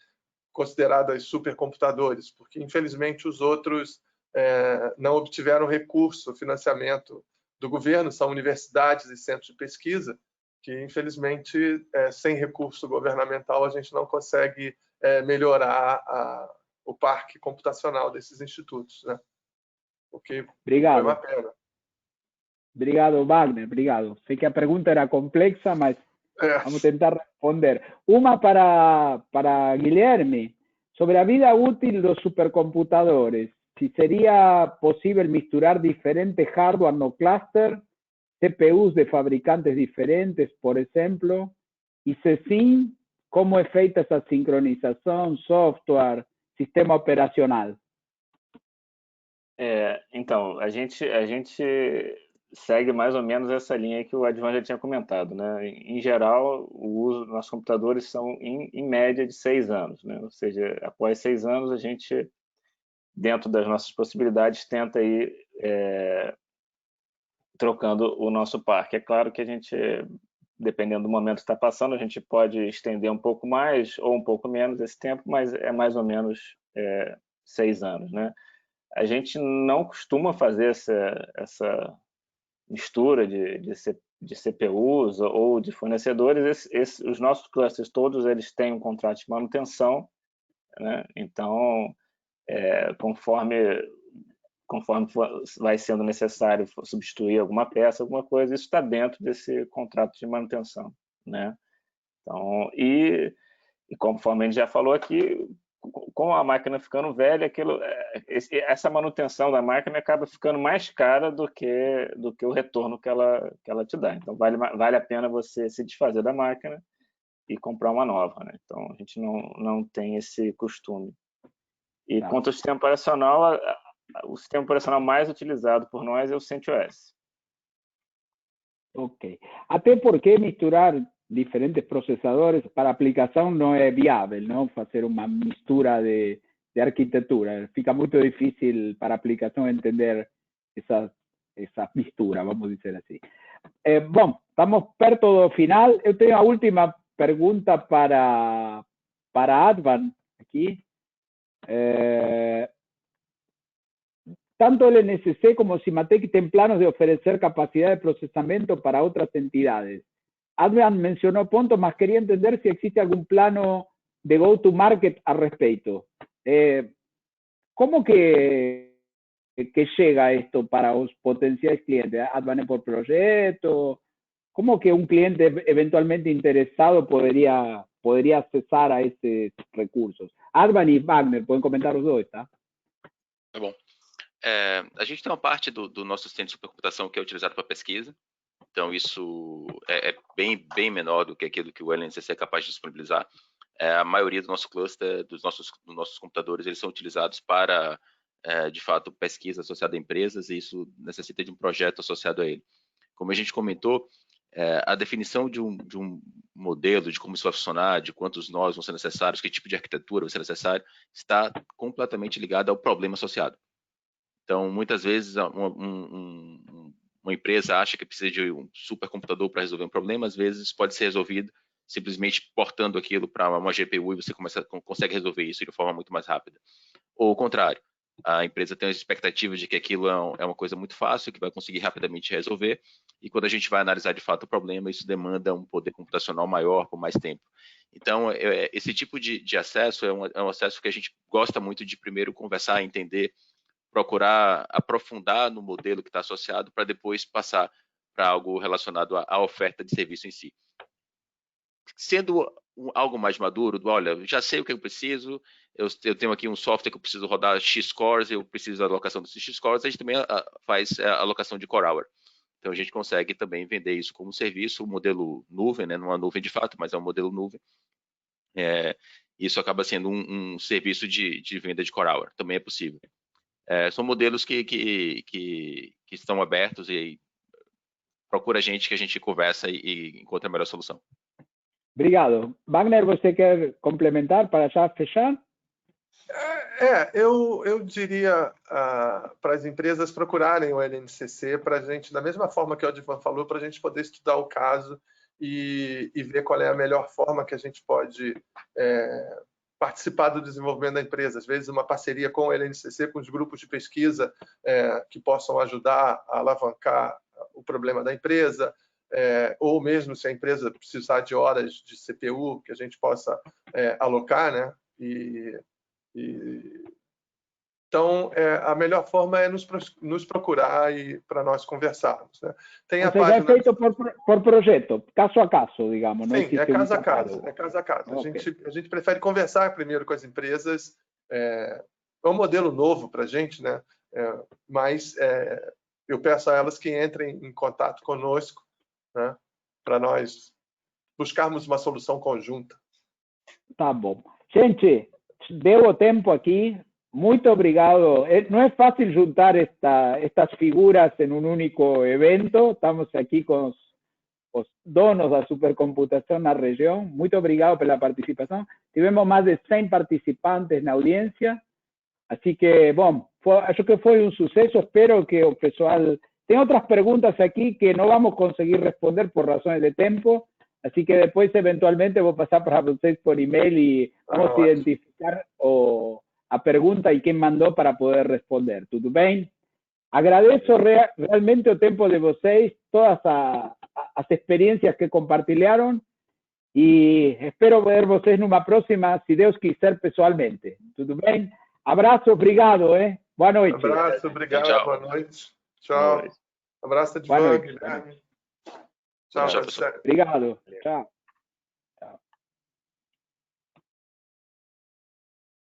consideradas supercomputadores, porque, infelizmente, os outros não obtiveram recurso, financiamento do governo, são universidades e centros de pesquisa, que, infelizmente, sem recurso governamental, a gente não consegue melhorar o parque computacional desses institutos, né? Porque foi uma pena. Obrigado, Wagner, obrigado. Sei que a pergunta era complexa, mas vamos tentar responder. Uma para Guilherme, sobre a vida útil dos supercomputadores. Si sería posible misturar diferentes hardware no cluster, CPUs de fabricantes diferentes, por ejemplo, y si sí, ¿cómo es feita esa sincronización, software, sistema operacional? Então, a gente segue mais ou menos essa linha que o Advan já tinha comentado, né? Em geral, o uso dos nossos computadores são em média de 6 anos, né? Ou seja, após 6 anos a gente, dentro das nossas possibilidades, tenta ir trocando o nosso parque. É claro que a gente, dependendo do momento que está passando, a gente pode estender um pouco mais ou um pouco menos esse tempo, mas é mais ou menos 6 anos, né? A gente não costuma fazer essa mistura de CPUs ou de fornecedores. Os nossos clusters todos, eles têm um contrato de manutenção, né? Então, conforme vai sendo necessário substituir alguma peça, alguma coisa, isso está dentro desse contrato de manutenção, né? Então, e conforme a gente já falou aqui, com a máquina ficando velha, essa manutenção da máquina acaba ficando mais cara do que o retorno que ela te dá. Então, vale a pena você se desfazer da máquina e comprar uma nova, né? Então, a gente não tem esse costume. E quanto ao sistema operacional, o sistema operacional mais utilizado por nós é o CentOS. Ok. Até porque misturar diferentes processadores para aplicação não é viável, não? Fazer uma mistura de arquitetura. Fica muito difícil para a aplicação entender essa mistura, vamos dizer assim. Bom, estamos perto do final. Eu tenho a última pergunta para Advan aqui. Tanto el NCC como Cimatec tienen planos de ofrecer capacidad de procesamiento para otras entidades. Adrián mencionó puntos, mas quería entender si existe algún plano de go-to-market a respeito. Como que chega isto para os potenciais clientes? Advane por projeto? Como que um cliente eventualmente interessado poderia acessar a esses recursos? Advane e Wagner, podem comentar os dois, tá? Tá bom. A gente tem uma parte do nosso sistema de supercomputação que é utilizado para pesquisa. Então, isso é bem menor do que aquilo que o LNCC é capaz de disponibilizar. A maioria do nosso cluster, dos nossos computadores, eles são utilizados para, de fato, pesquisa associada a empresas, e isso necessita de um projeto associado a ele. Como a gente comentou, a definição de um modelo, de como isso vai funcionar, de quantos nós vão ser necessários, que tipo de arquitetura vai ser necessário, está completamente ligada ao problema associado. Então, muitas vezes, uma empresa acha que precisa de um supercomputador para resolver um problema, às vezes pode ser resolvido simplesmente portando aquilo para uma GPU e você consegue resolver isso de forma muito mais rápida. Ou o contrário, a empresa tem as expectativas de que aquilo é uma coisa muito fácil, que vai conseguir rapidamente resolver, e quando a gente vai analisar de fato o problema, isso demanda um poder computacional maior por mais tempo. Então, esse tipo de acesso é um acesso que a gente gosta muito de primeiro conversar, entender, procurar aprofundar no modelo que está associado para depois passar para algo relacionado à oferta de serviço em si. Sendo algo mais maduro, olha, já sei o que eu preciso, eu tenho aqui um software que eu preciso rodar X-Scores, eu preciso da alocação desses X-Scores, a gente também faz a alocação de Core Hour. Então, a gente consegue também vender isso como serviço, o modelo nuvem, né? Não é nuvem de fato, mas é um modelo nuvem. Isso acaba sendo um serviço de venda de Core Hour, também é possível. São modelos que estão abertos e procura a gente que a gente conversa e encontra a melhor solução. Obrigado. Wagner, você quer complementar para já fechar? Eu diria para as empresas procurarem o LNCC para a gente, da mesma forma que o Advan falou, para a gente poder estudar o caso e ver qual é a melhor forma que a gente pode participar do desenvolvimento da empresa. Às vezes, uma parceria com o LNCC, com os grupos de pesquisa que possam ajudar a alavancar o problema da empresa, ou mesmo se a empresa precisar de horas de CPU, que a gente possa alocar, né? Então, a melhor forma é nos procurar e para nós conversarmos. Né? Tem a página... é feito por projeto, caso a caso, digamos. Sim, não é caso a caso. Okay. A gente prefere conversar primeiro com as empresas. É um modelo novo para a gente, né? Mas eu peço a elas que entrem em contato conosco, né? Para nós buscarmos uma solução conjunta. Tá bom. Gente, deu o tempo aqui. Muito obrigado. Não é fácil juntar estas figuras em um único evento. Estamos aqui com os donos da supercomputação na região. Muito obrigado pela participação. Tivemos mais de 100 participantes na audiência. Assim que, bom, acho que foi um sucesso. Espero que o pessoal... Tem outras perguntas aqui que não vamos conseguir responder por razões de tempo. Assim que depois, eventualmente, vou passar para vocês por e-mail e vamos identificar a pergunta e quem mandou para poder responder. Tudo bem? Agradeço realmente o tempo de vocês, todas as experiências que compartilharam e espero ver vocês numa próxima, se Deus quiser, pessoalmente. Tudo bem? Abraço, obrigado. Boa noite. Abraço, obrigado, tchau. Boa noite. Tchau. Abraço de Boa noite. Guilherme. Tchau, Tchau, pessoal. Obrigado. Tchau.